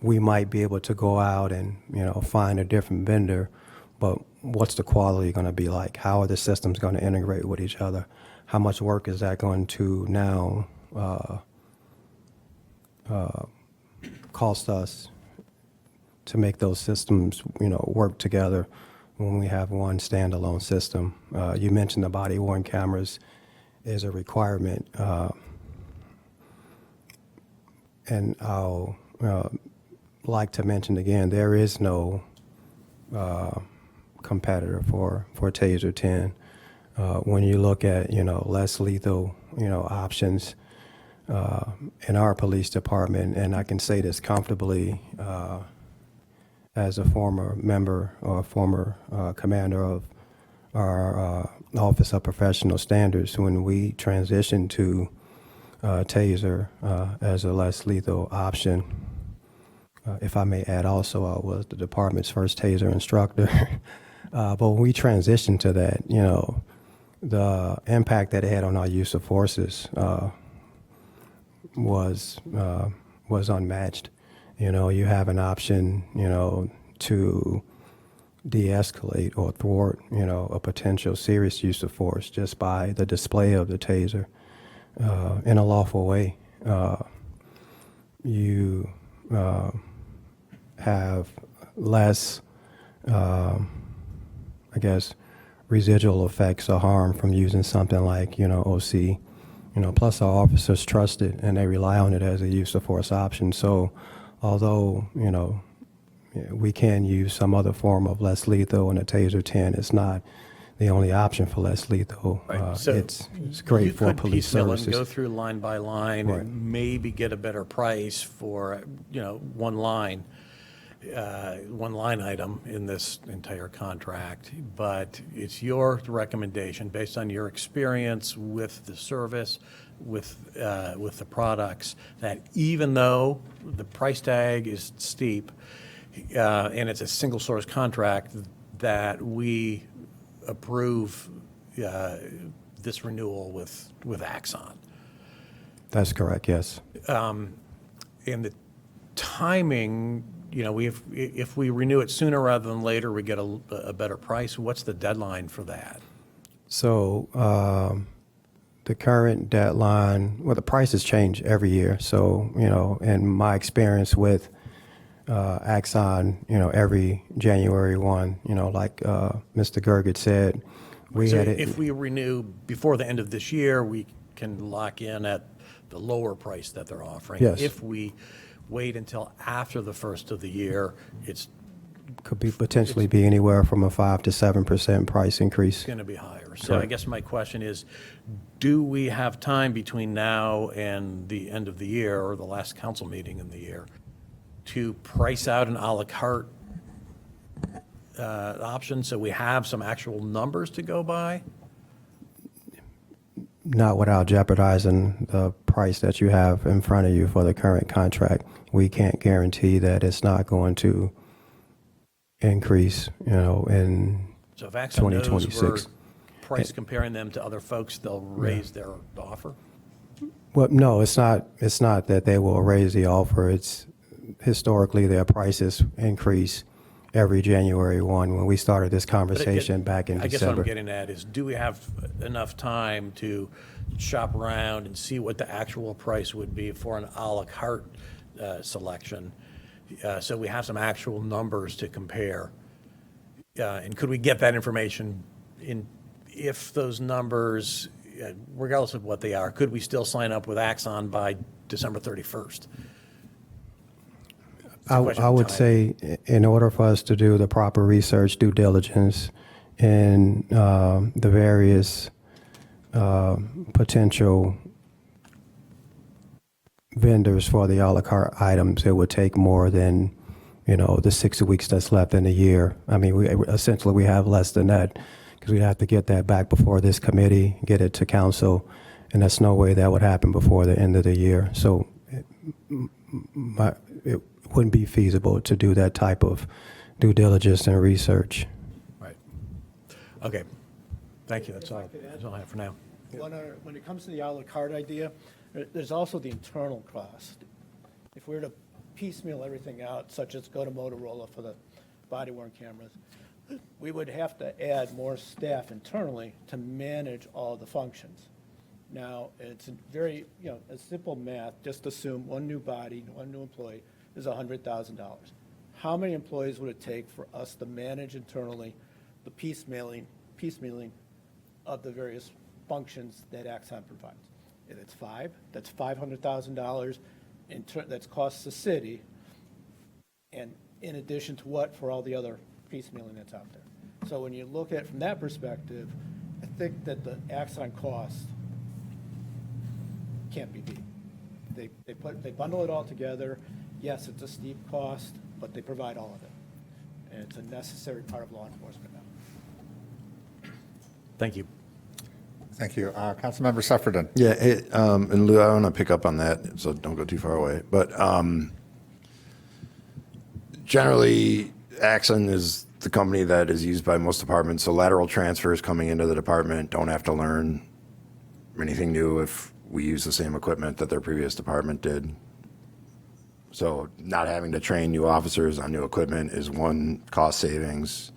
we might be able to go out and, you know, find a different vendor, but what's the quality going to be like? How are the systems going to integrate with each other? How much work is that going to now cost us to make those systems, you know, work together when we have one standalone system? You mentioned the body-worn cameras is a requirement, and I'll like to mention again, there is no competitor for Taser 10. When you look at, you know, less lethal, you know, options in our police department, and I can say this comfortably as a former member or former commander of our Office of Professional Standards, when we transitioned to Taser as a less lethal option. If I may add also, I was the department's first Taser instructor. But when we transitioned to that, you know, the impact that it had on our use of forces was unmatched. you have an option, to de-escalate or thwart, a potential serious use of force just by the display of the taser in a lawful way. You have less, I guess, residual effects or harm from using something like, OC. Plus our officers trust it and they rely on it as a use of force option. So although, we can use some other form of less lethal, and a Taser 10 is not the only option for less lethal. So It's great for police You could piecemeal it and services. go through line by line Right. and maybe get a better price for, one line item in this entire contract. But it's your recommendation, based on your experience with the service, with the products, that even though the price tag is steep, and it's a single source contract, that we approve this renewal with Axon. That's correct, yes. And the timing, if we renew it sooner rather than later, we get a better price. What's the deadline for that? So the current deadline, well, the prices change every year. So, in my experience with Axon, every January 1, like Mr. Gerget said, we So had it. if we renew before the end of this year, we can lock in at the lower price that they're offering. Yes. If we wait until after the first of the year, it's Could be potentially be anywhere from a 5 to 7% price increase. going to be higher. So I Correct. guess my question is, do we have time between now and the end of the year, or the last council meeting in the year, to price out an à la carte option, so we have some actual numbers to go by? Not without jeopardizing the price that you have in front of you for the current contract. We can't guarantee that it's not going to increase, in So if Axon knows we're 2026. price comparing them to other folks, they'll raise their offer? Well, no, it's not. It's not that they will raise the offer. It's historically their prices increase every January 1. When we started this conversation back in I guess what I'm December. getting at is, do we have enough time to shop around and see what the actual price would be for an à la carte selection? So we have some actual numbers to compare. And could we get that information if those numbers, regardless of what they are, could we still sign up with Axon by December 31st? It's a question I of would time. say in order for us to do the proper research, due diligence, in the various potential vendors for the a la carte items, it would take more than, the 6 weeks that's left in the year. I mean, we have less than that, because we'd have to get that back before this committee, get it to council, and there's no way that would happen before the end of the year. So it wouldn't be feasible to do that type of due diligence and research. Right. Okay. Thank you. That's all I have for now. When it comes to the à la carte idea, there's also the internal cost. If we were to piecemeal everything out, such as go to Motorola for the body-worn cameras, we would have to add more staff internally to manage all the functions. Now, it's very, a simple math, just assume one new body, one new employee is $100,000. How many employees would it take for us to manage internally the piecemealing of the various functions that Axon provides? If it's 5, that's $500,000 that's costs the city, and in addition to what for all the other piecemealing that's out there. So when you look at it from that perspective, I think that the Axon cost can't be beat. They bundle it all together. Yes, it's a steep cost, but they provide all of it. And it's a necessary part of law enforcement now. Thank you. Thank you. Councilmember Suffredin. Yeah, and Lou, I want to pick up on that, so don't go too far away. But generally, Axon is the company that is used by most departments, so lateral transfers coming into the department don't have to learn anything new if we use the same equipment that their previous department did. So not having to train new officers on new equipment is one cost savings.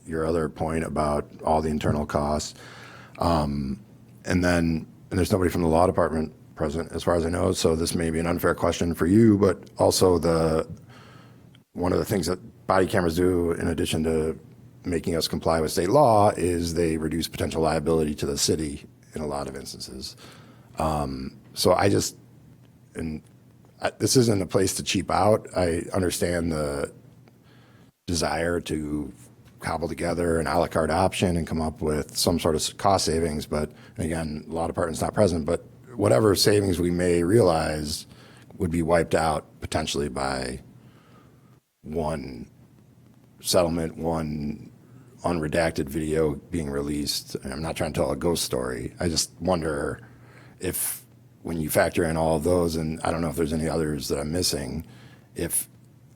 Your other point about all the internal costs. And there's nobody from the law department present, as far as I know, so this may be an unfair question for you, but also one of the things that body cameras do, in addition to making us comply with state law, is they reduce potential liability to the city in a lot of instances. So this isn't a place to cheap out. I understand the desire to cobble together an a la carte option and come up with some sort of cost savings, but again, law department's not present, but whatever savings we may realize would be wiped out potentially by one settlement, one unredacted video being released. And I'm not trying to tell a ghost story. I just wonder if, when you factor in all of those, and I don't know if there's any others that I'm missing, if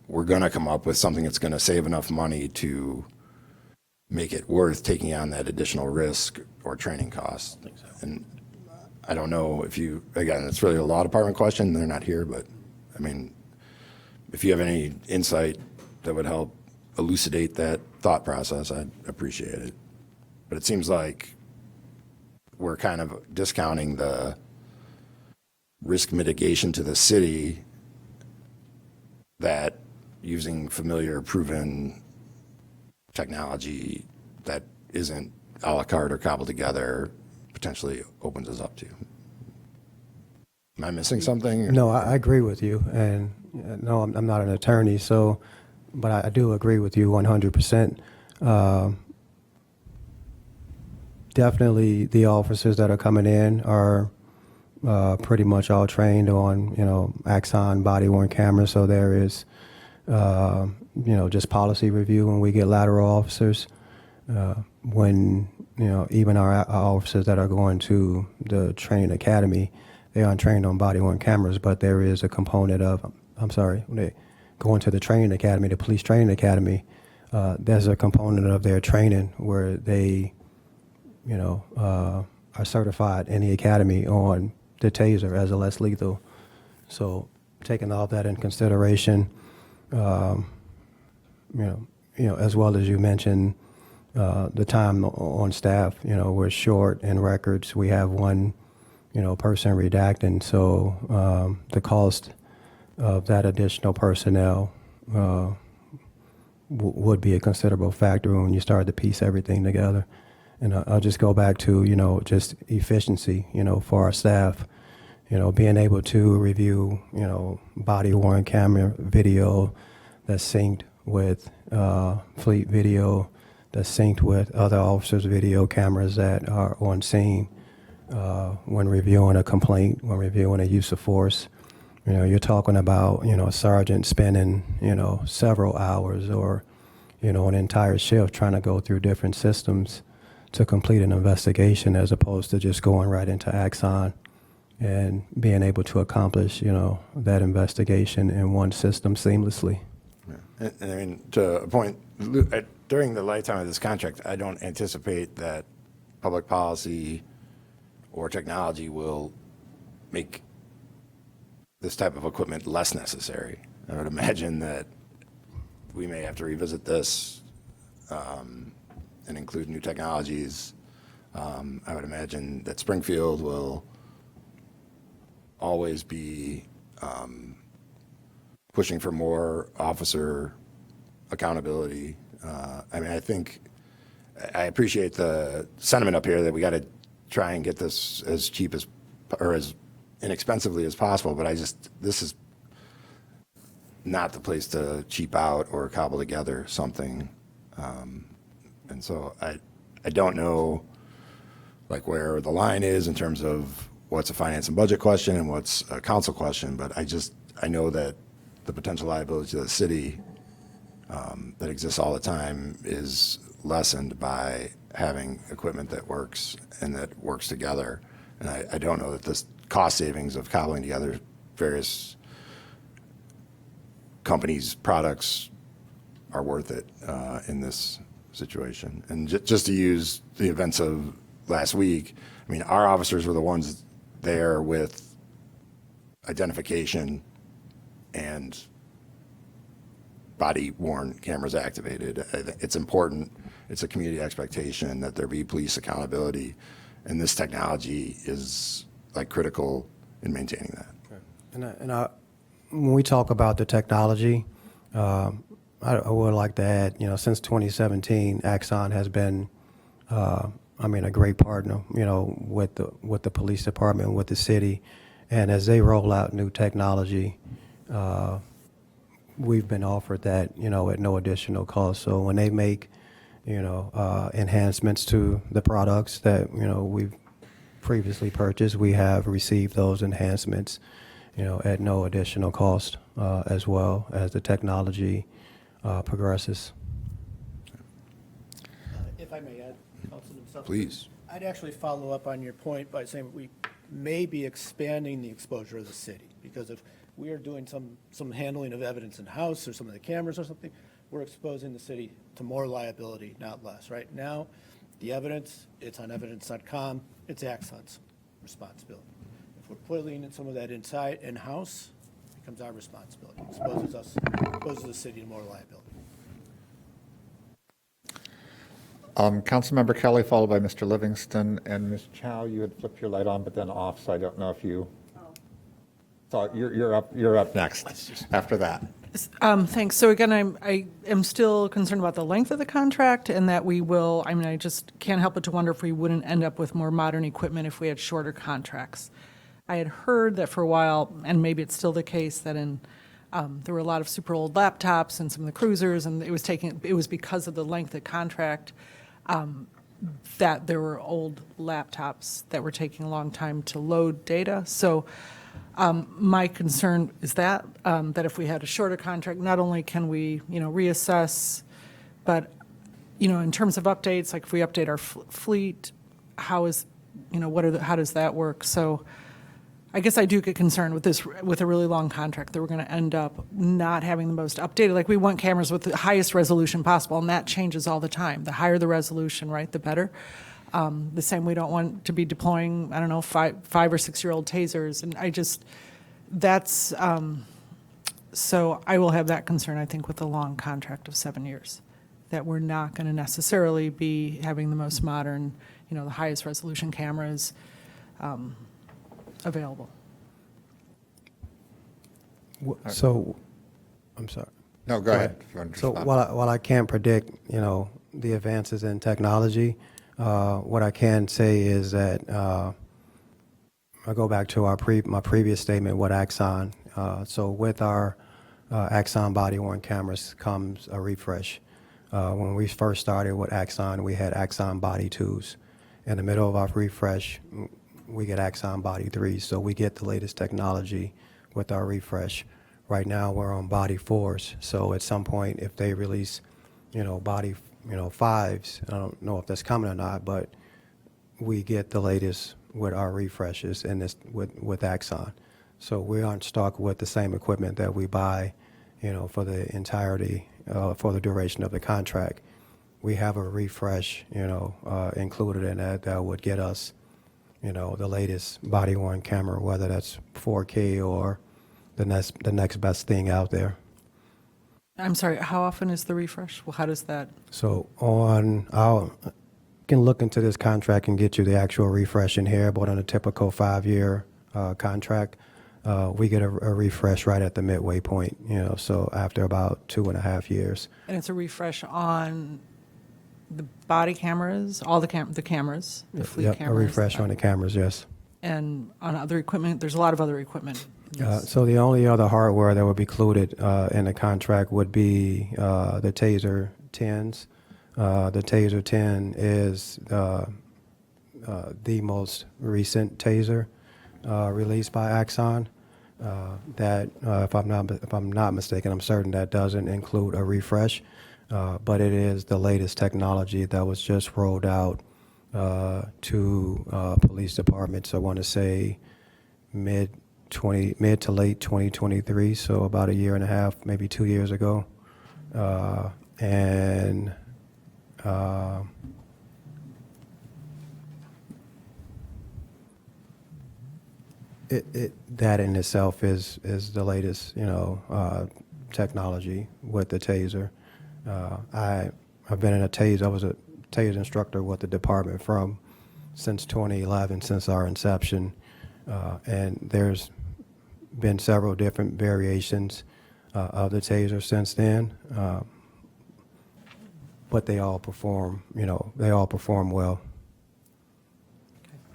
we're going to come up with something that's going to save enough money to make it worth taking on that additional risk or training costs. And I don't know if again, it's really a law department question. They're not here, but I mean, if you have any insight that would help elucidate that thought process, I'd appreciate it. But it seems like we're kind of discounting the risk mitigation to the city that using familiar, proven technology that isn't a la carte or cobbled together potentially opens us up to. Am I missing something? No, I agree with you, and no, I'm not an attorney, so, but I do agree with you 100%. Definitely, the officers that are coming in are pretty much all trained on, Axon body-worn cameras, so there is, just policy review when we get lateral officers. When, even our officers that are going to the training academy, they aren't trained on body-worn cameras, but there is a component of, when they go into the training academy, the police training academy, there's a component of their training where they, are certified in the academy on the taser as a less lethal. So taking all that in consideration, as well as you mentioned, the time on staff, we're short in records. We have one, person redacting. So the cost of that additional personnel would be a considerable factor when you start to piece everything together. And I'll just go back to, just efficiency, for our staff, being able to review, body-worn camera video that's synced with fleet video, that's synced with other officers' video cameras that are on scene when reviewing a complaint, when reviewing a use of force. You're talking about, a sergeant spending, several hours or, an entire shift trying to go through different systems to complete an investigation, as opposed to just going right into Axon and being able to accomplish, that investigation in one system seamlessly. Yeah. And I mean, to a point, during the lifetime of this contract, I don't anticipate that public policy or technology will make this type of equipment less necessary. I would imagine that we may have to revisit this and include new technologies. I would imagine that Springfield will always be pushing for more officer accountability. I appreciate the sentiment up here that we got to try and get this as cheap as, or as inexpensively as possible, but this is not the place to cheap out or cobble together something. And so I don't know like where the line is in terms of what's a finance and budget question and what's a council question, but I know that the potential liability to the city that exists all the time is lessened by having equipment that works and that works together. And I don't know that this cost savings of cobbling together various companies' products are worth it in this situation. And just to use the events of last week, I mean, our officers were the ones there with identification and body-worn cameras activated. It's important. It's a community expectation that there be police accountability, and this technology is like critical in maintaining that. When we talk about the technology, I would like to add, since 2017, Axon has been, a great partner, with the police department, with the city, and as they roll out new technology, we've been offered that, at no additional cost. So when they make, enhancements to the products that, we've previously purchased, we have received those enhancements, at no additional cost, as well as the technology progresses. If I may add, Councilman Sutton. Please. I'd actually follow up on your point by saying we may be expanding the exposure of the city, because if we are doing some handling of evidence in-house or some of the cameras or something, we're exposing the city to more liability, not less. Right now, the evidence, it's on evidence.com, it's Axon's responsibility. If we're putting in some of that in-house, it becomes our responsibility. Exposes the city to more liability. Councilmember Kelly, followed by Mr. Livingston, and Ms. Chow, you had flipped your light on, but then off, so I don't know if you. So you're up next after that. Thanks. So again, I am still concerned about the length of the contract, and that we will, I just can't help but to wonder if we wouldn't end up with more modern equipment if we had shorter contracts. I had heard that for a while, and maybe it's still the case, that there were a lot of super old laptops and some of the cruisers, and it was because of the length of contract that there were old laptops that were taking a long time to load data. So my concern is that if we had a shorter contract, not only can we, reassess, but, in terms of updates, like if we update our fleet, how does that work? So I guess I do get concerned with a really long contract that we're going to end up not having the most updated. Like, we want cameras with the highest resolution possible, and that changes all the time. The higher the resolution, right, the better. The same, we don't want to be deploying, 5 or 6 year old tasers, and so I will have that concern, I think, with a long contract of 7 years, that we're not going to necessarily be having the most modern, the highest resolution cameras available. So, I'm sorry. No, go ahead. If you want to So respond. while I can't predict, the advances in technology, what I can say is that I go back to my previous statement with Axon. So with our Axon body-worn cameras comes a refresh. When we first started with Axon, we had Axon Body 2s. In the middle of our refresh, we get Axon Body 3s. So we get the latest technology with our refresh. Right now, we're on Body 4s. So at some point, if they release, Body 5s, I don't know if that's coming or not, but we get the latest with our refreshes in this with Axon. So we aren't stuck with the same equipment that we buy, for the entirety, for the duration of the contract. We have a refresh, included in that would get us, the latest body-worn camera, whether that's 4K or the next best thing out there. I'm sorry, how often is the refresh? Well, how does that? So I can look into this contract and get you the actual refresh in here, but on a typical 5-year contract, we get a refresh right at the midway point, so after about 2.5 years. And it's a refresh on the body cameras, all the cameras, the fleet Yep, cameras? a refresh on the cameras, yes. And on other equipment, there's a lot of other equipment. So the only other hardware that would be included in the contract would be the Taser 10s. The Taser 10 is the most recent Taser released by Axon. That, if I'm not mistaken, I'm certain that doesn't include a refresh, but it is the latest technology that was just rolled out to police departments. I want to say mid to late 2023, so about 1.5 years, maybe 2 years ago, and That in itself is the latest, technology with the taser. I've been in a taser. I was a taser instructor with the department since 2011, since our inception, and there's been several different variations of the taser since then, but they all perform. They all perform well.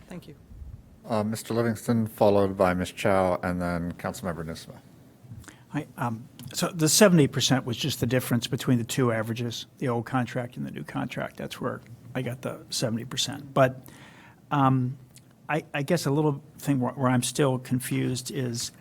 Thank you. Mr. Livingston, followed by Ms. Chow, and then Councilmember Nusma. Hi, so the 70% was just the difference between the two averages, the old contract and the new contract. That's where I got the 70%. But I guess a little thing where I'm still confused is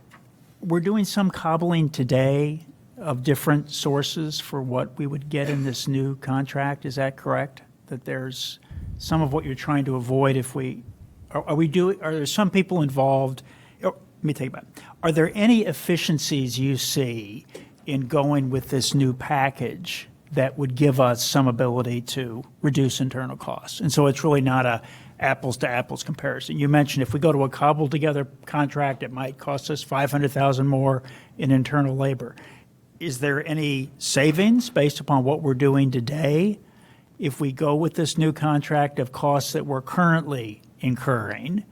we're doing some cobbling today of different sources for what we would get in this new contract. Is that correct? That there's some of what you're trying to avoid if we are there some people involved? Let me take it back. Are there any efficiencies you see in going with this new package that would give us some ability to reduce internal costs? And so it's really not a apples to apples comparison. You mentioned if we go to a cobbled together contract, it might cost us $500,000 more in internal labor. Is there any savings based upon what we're doing today if we go with this new contract of costs that we're currently incurring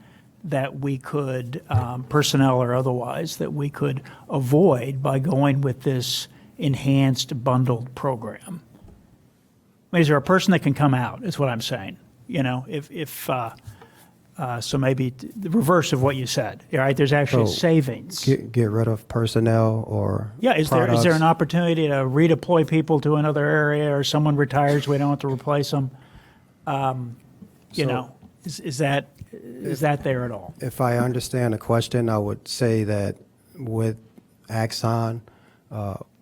that we could, personnel or otherwise, that we could avoid by going with this enhanced bundled program? I mean, is there a person that can come out, is what I'm saying? So maybe the reverse of what you said, all right? There's actually savings. Get rid of personnel or Is there an opportunity to redeploy people to another area, or someone retires, we don't have to replace them? Is that there at all? If I understand the question, I would say that with Axon,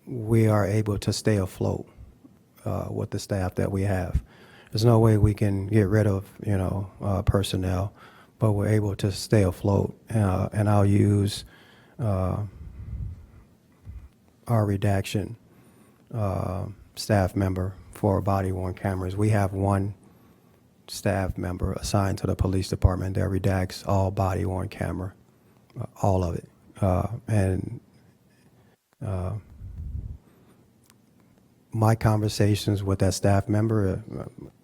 we are able to stay afloat with the staff that we have. There's no way we can get rid of, personnel, but we're able to stay afloat. And I'll use our redaction staff member for body-worn cameras. We have one staff member assigned to the police department that redacts all body-worn camera, all of it. My conversations with that staff member,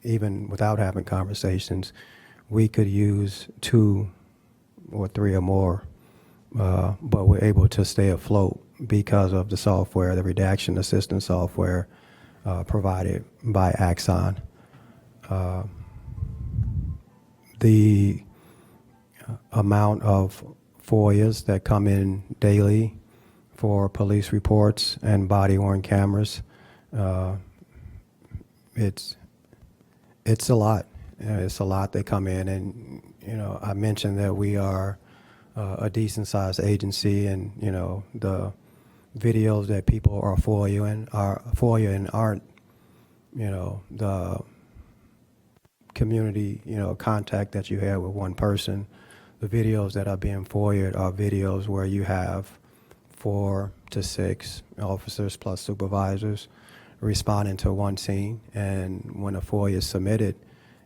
even without having conversations, we could use 2 or 3 or more, but we're able to stay afloat because of the software, the redaction assistance software provided by Axon. The amount of FOIAs that come in daily for police reports and body-worn cameras, it's a lot. It's a lot that come in, and I mentioned that we are a decent-sized agency, and the videos that people are FOIAing aren't the community contact that you have with one person. The videos that are being FOIA'd are videos where you have 4 to 6 officers plus supervisors responding to one scene, and when a FOIA is submitted,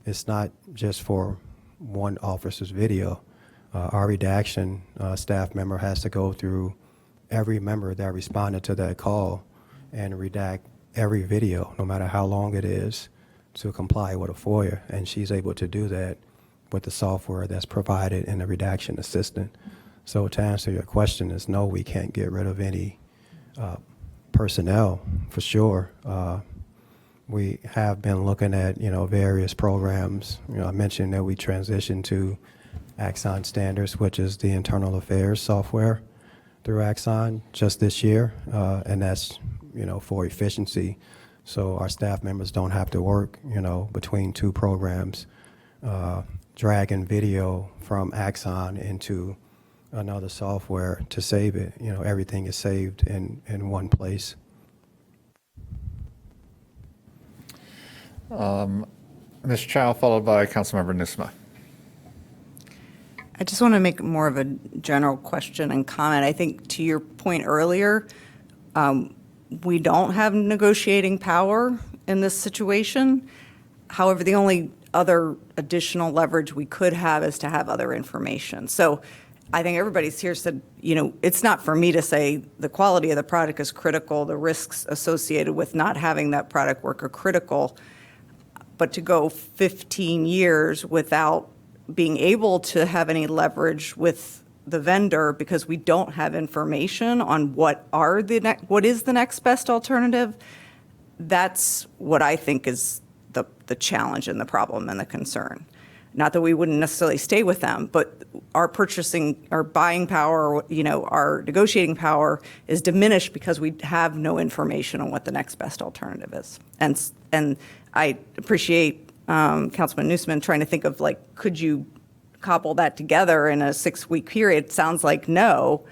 it's not just for one officer's video. Our redaction staff member has to go through every member that responded to that call and redact every video, no matter how long it is, to comply with a FOIA, and she's able to do that with the software that's provided in the redaction assistant. So to answer your question is no, we can't get rid of any personnel for sure. We have been looking at various programs. I mentioned that we transitioned to Axon Standards, which is the internal affairs software through Axon just this year, and that's for efficiency. So our staff members don't have to work between 2 programs, dragging video from Axon into another software to save it. Everything is saved in one place. Ms. Chow, followed by Councilmember Nusma. I just want to make more of a general question and comment. I think to your point earlier, we don't have negotiating power in this situation. However, the only other additional leverage we could have is to have other information. So I think everybody's here said, it's not for me to say the quality of the product is critical, the risks associated with not having that product work are critical, but to go 15 years without being able to have any leverage with the vendor because we don't have information on what is the next best alternative, that's what I think is the challenge and the problem and the concern. Not that we wouldn't necessarily stay with them, but our buying power, our negotiating power is diminished because we have no information on what the next best alternative is. And I appreciate Councilman Newsman trying to think of could you cobble that together in a 6-week period? Sounds like no.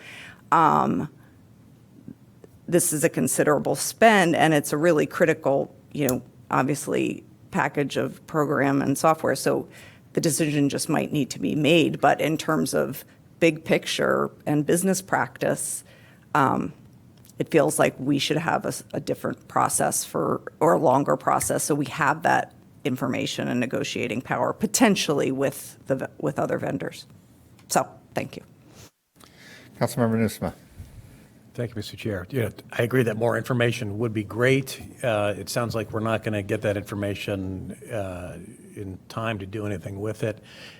This is a considerable spend, and it's a really critical, obviously, package of program and software. So the decision just might need to be made. But in terms of big picture and business practice, it feels like we should have a different process or a longer process so we have that information and negotiating power potentially with other vendors. So thank you. Councilmember Nusma. Thank you, Mr. Chair. I agree that more information would be great. It sounds like we're not going to get that information in time to do anything with it.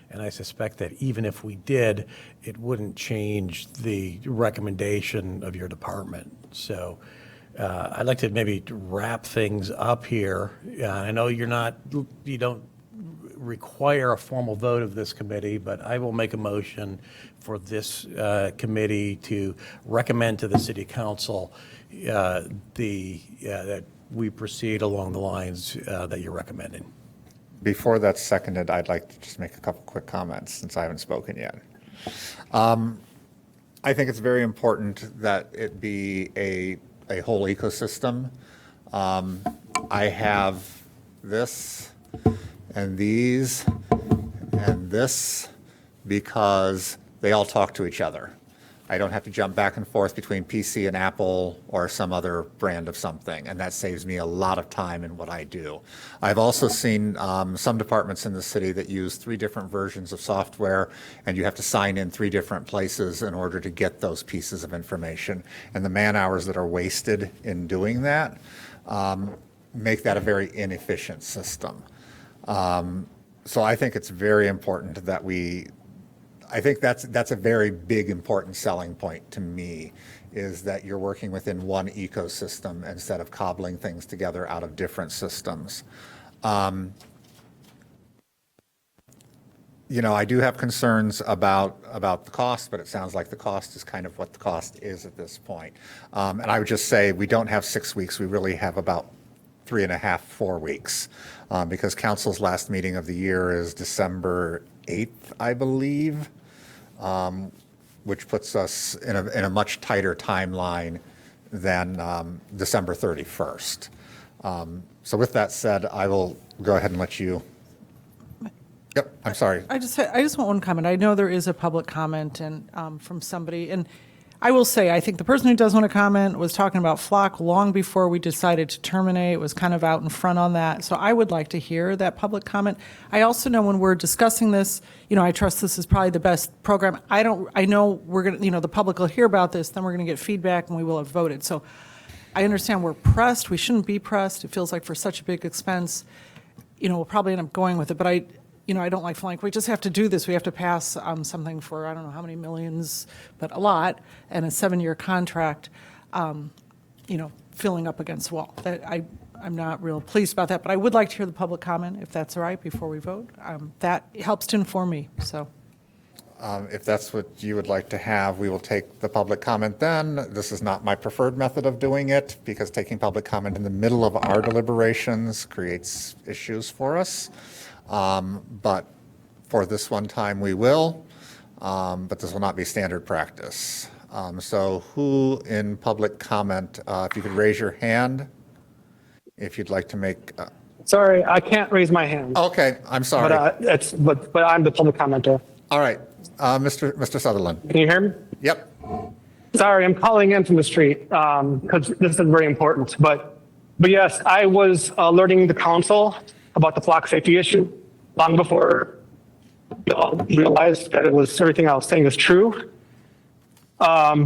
And I suspect that even if we did, it wouldn't change the recommendation of your department. So I'd like to maybe wrap things up here. I know you don't require a formal vote of this committee, but I will make a motion for this committee to recommend to the City Council that we proceed along the lines that you're recommending. Before that's seconded, I'd like to just make a couple quick comments since I haven't spoken yet. I think it's very important that it be a whole ecosystem. I have this and these and this because they all talk to each other. I don't have to jump back and forth between PC and Apple or some other brand of something, and that saves me a lot of time in what I do. I've also seen some departments in the city that use 3 different versions of software, and you have to sign in 3 different places in order to get those pieces of information. And the man hours that are wasted in doing that make that a very inefficient system. So I think it's very important that I think that's a very big, important selling point to me, is that you're working within one ecosystem instead of cobbling things together out of different systems. I do have concerns about the cost, but it sounds like the cost is kind of what the cost is at this point. And I would just say we don't have 6 weeks. We really have about 3.5, 4 weeks, because council's last meeting of the year is December 8th, I believe, which puts us in a much tighter timeline than December 31st. So with that said, I will go ahead and let you. Yep, I'm sorry. I just want one comment. I know there is a public comment and from somebody, and I will say, I think the person who does want to comment was talking about Flock long before we decided to terminate, was kind of out in front on that. So I would like to hear that public comment. I also know when we're discussing this, I trust this is probably the best program. I know we're going to, the public will hear about this, then we're going to get feedback and we will have voted. So I understand we're pressed. We shouldn't be pressed. It feels like for such a big expense, we'll probably end up going with it. But I don't like feeling like we just have to do this. We have to pass something for, I don't know how many millions, but a lot, and a 7-year contract, filling up against the wall. I'm not real pleased about that, but I would like to hear the public comment, if that's all right, before we vote. That helps to inform me, so. If that's what you would like to have, we will take the public comment then. This is not my preferred method of doing it, because taking public comment in the middle of our deliberations creates issues for us. But for this one time, we will, but this will not be standard practice. So who in public comment, if you could raise your hand, if you'd like to make. Sorry, I can't raise my hand. Okay, I'm sorry. But I'm the public commenter. All right, Mr. Sutherland. Can you hear me? Yep. Sorry, I'm calling in from the street because this is very important. But yes, I was alerting the council about the flock safety issue long before realized that it was everything I was saying is true. I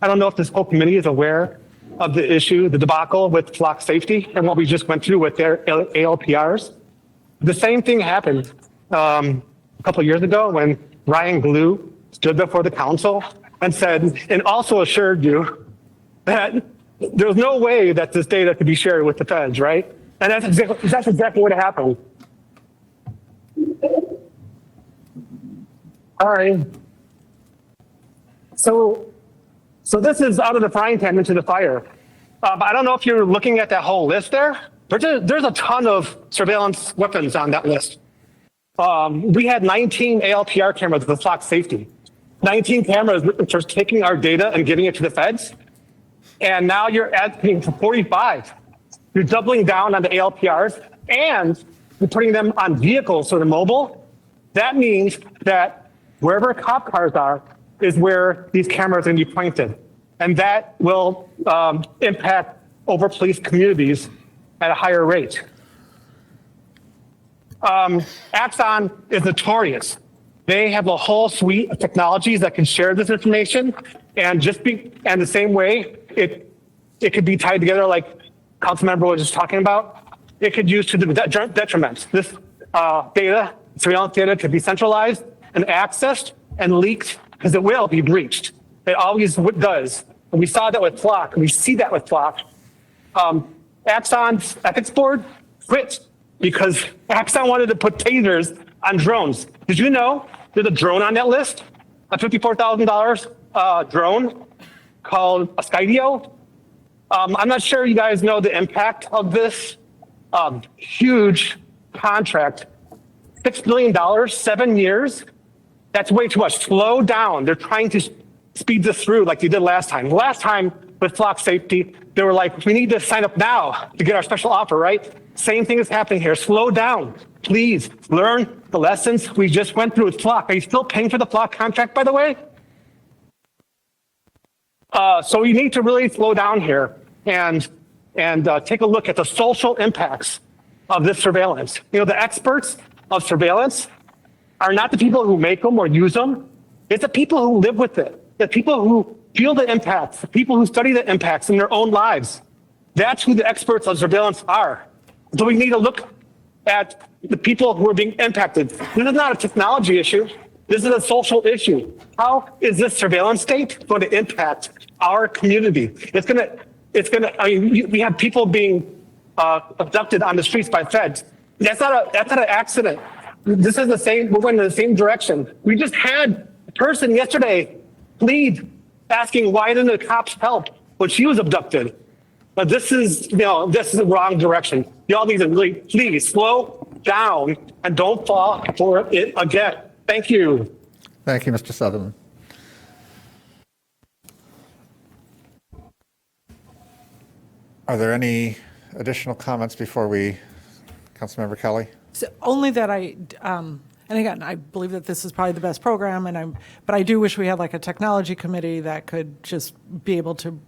don't know if this whole committee is aware of the issue, the debacle with flock safety and what we just went through with their ALPRs. The same thing happened a couple of years ago when Ryan Glue stood before the council and said, and also assured you that there's no way that this data could be shared with the feds, right? And that's exactly what happened. All right. So this is out of the frying pan into the fire. I don't know if you're looking at that whole list there. There's a ton of surveillance weapons on that list. We had 19 ALPR cameras with flock safety. 19 cameras which are taking our data and giving it to the feds. And now you're asking for 45. You're doubling down on the ALPRs and you're putting them on vehicles so they're mobile. That means that wherever cop cars are is where these cameras are going to be pointed. And that will impact over-policed communities at a higher rate. Axon is notorious. They have a whole suite of technologies that can share this information, and the same way it could be tied together, like Councilmember was just talking about. It could use to the detriment. This data, surveillance data, could be centralized and accessed and leaked because it will be breached. It always does, and we saw that with Flock, and we see that with Flock. Axon's ethics board quit because Axon wanted to put tasers on drones. Did you know there's a drone on that list? A $54,000 drone called a Skydio. I'm not sure you guys know the impact of this huge contract. $6 million, 7 years. That's way too much. Slow down. They're trying to speed this through like they did last time. Last time with flock safety, they were like, we need to sign up now to get our special offer, right? Same thing is happening here. Slow down. Please learn the lessons we just went through with Flock. Are you still paying for the Flock contract, by the way? So you need to really slow down here and take a look at the social impacts of this surveillance. You know, the experts of surveillance are not the people who make them or use them. It's the people who live with it. The people who feel the impacts, the people who study the impacts in their own lives. That's who the experts of surveillance are. So we need to look at the people who are being impacted. This is not a technology issue. This is a social issue. How is this surveillance state going to impact our community? I mean, we have people being abducted on the streets by feds. That's not an accident. This is we're going in the same direction. We just had a person yesterday plead asking why didn't the cops help when she was abducted? But this is the wrong direction. Y'all need to really, please slow down and don't fall for it again. Thank you. Thank you, Mr. Sutherland. Are there any additional comments before Councilmember Kelly? So only that and again, I believe that this is probably the best program, but I do wish we had like a technology committee that could just be able to,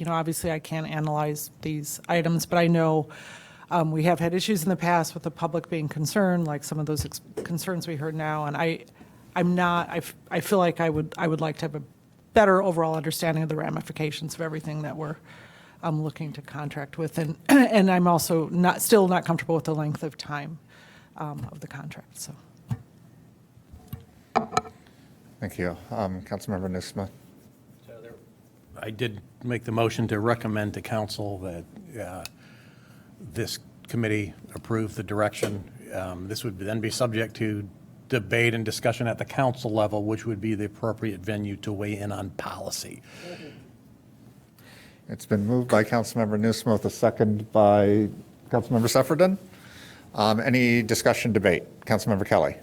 obviously I can't analyze these items, but I know we have had issues in the past with the public being concerned, like some of those concerns we heard now, and I feel like I would like to have a better overall understanding of the ramifications of everything that we're looking to contract with, and I'm also still not comfortable with the length of time of the contract. So, thank you, Councilmember Newsmith. I did make the motion to recommend to council that this committee approve the direction. This would then be subject to debate and discussion at the council level, which would be the appropriate venue to weigh in on policy. It's been moved by Councilmember Newsmith, a second by Councilmember Sufferton. Any discussion, debate? Councilmember Kelly.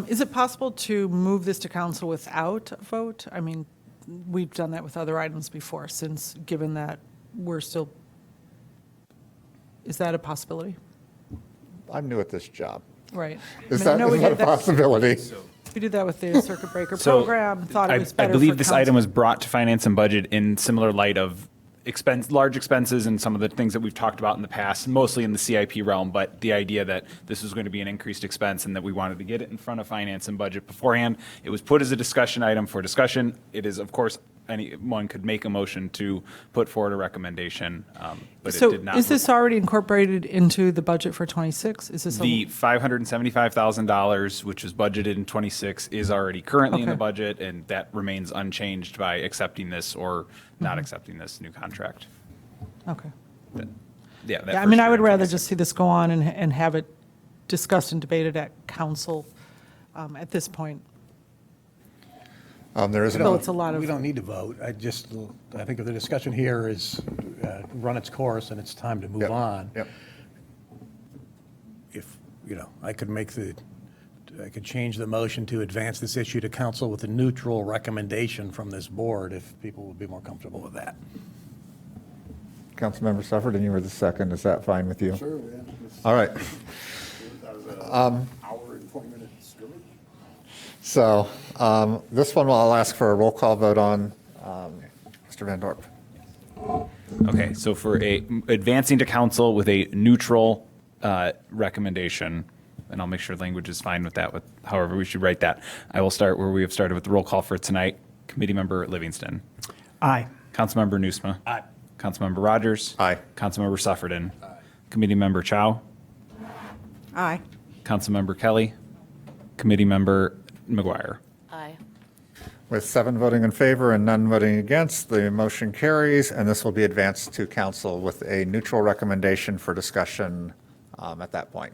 Is it possible to move this to council without a vote? I mean, we've done that with other items before, given that we're still, is that a possibility? I'm new at this job. Right. Is that a possibility? We did that with the circuit breaker program, thought it was better I believe for this council. item was brought to Finance and Budget in similar light of large expenses and some of the things that we've talked about in the past, mostly in the CIP realm, but the idea that this was going to be an increased expense and that we wanted to get it in front of finance and budget beforehand. It was put as a discussion item for discussion. It is, of course, anyone could make a motion to put forward a recommendation, but it So did not. is this already incorporated into the budget for '26? Is this? The $575,000, which is budgeted in '26, is already currently in the Okay. budget, and that remains unchanged by accepting this or not accepting this new contract. Okay. That Yeah, I first mean, I year would in rather 26. just see this go on and have it discussed and debated at council at this point. There is Though it's a lot We of, don't need to vote. I think if the discussion here is run its course and it's time to move Yep. on, Yep. if, I could change the motion to advance this issue to council with a neutral recommendation from this board if people would be more comfortable with that. Councilmember Sufford, and you were the second. Is that fine with you? Sure. All right. Hour and 20 minutes. So this one, I'll ask for a roll call vote on. Mr. Van Dorp. Okay, so for advancing to council with a neutral recommendation, and I'll make sure language is fine with that, with however we should write that. I will start where we have started with the roll call for tonight. Committee Member Livingston. Aye. Councilmember Nusma. Aye. Councilmember Rogers. Aye. Councilmember Suffredin. Committee Member Chow. Aye. Councilmember Kelly. Committee Member McGuire. Aye. With 7 voting in favor and none voting against, the motion carries, and this will be advanced to council with a neutral recommendation for discussion at that point.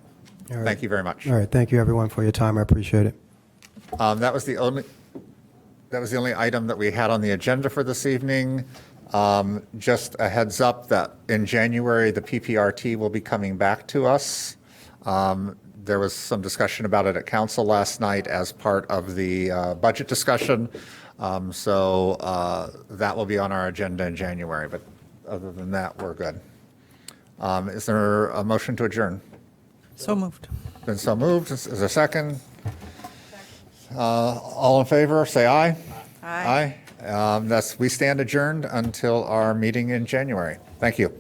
All right. Thank you very much. All right, thank you, everyone, for your time. I appreciate it. That was the only item that we had on the agenda for this evening. Just a heads up that in January, the PPRT will be coming back to us. There was some discussion about it at council last night as part of the budget discussion. So that will be on our agenda in January, but other than that, we're good. Is there a motion to adjourn? so moved. Been so moved. Is there a second? All in favor, say aye. Aye. Aye. We stand adjourned until our meeting in January. Thank you.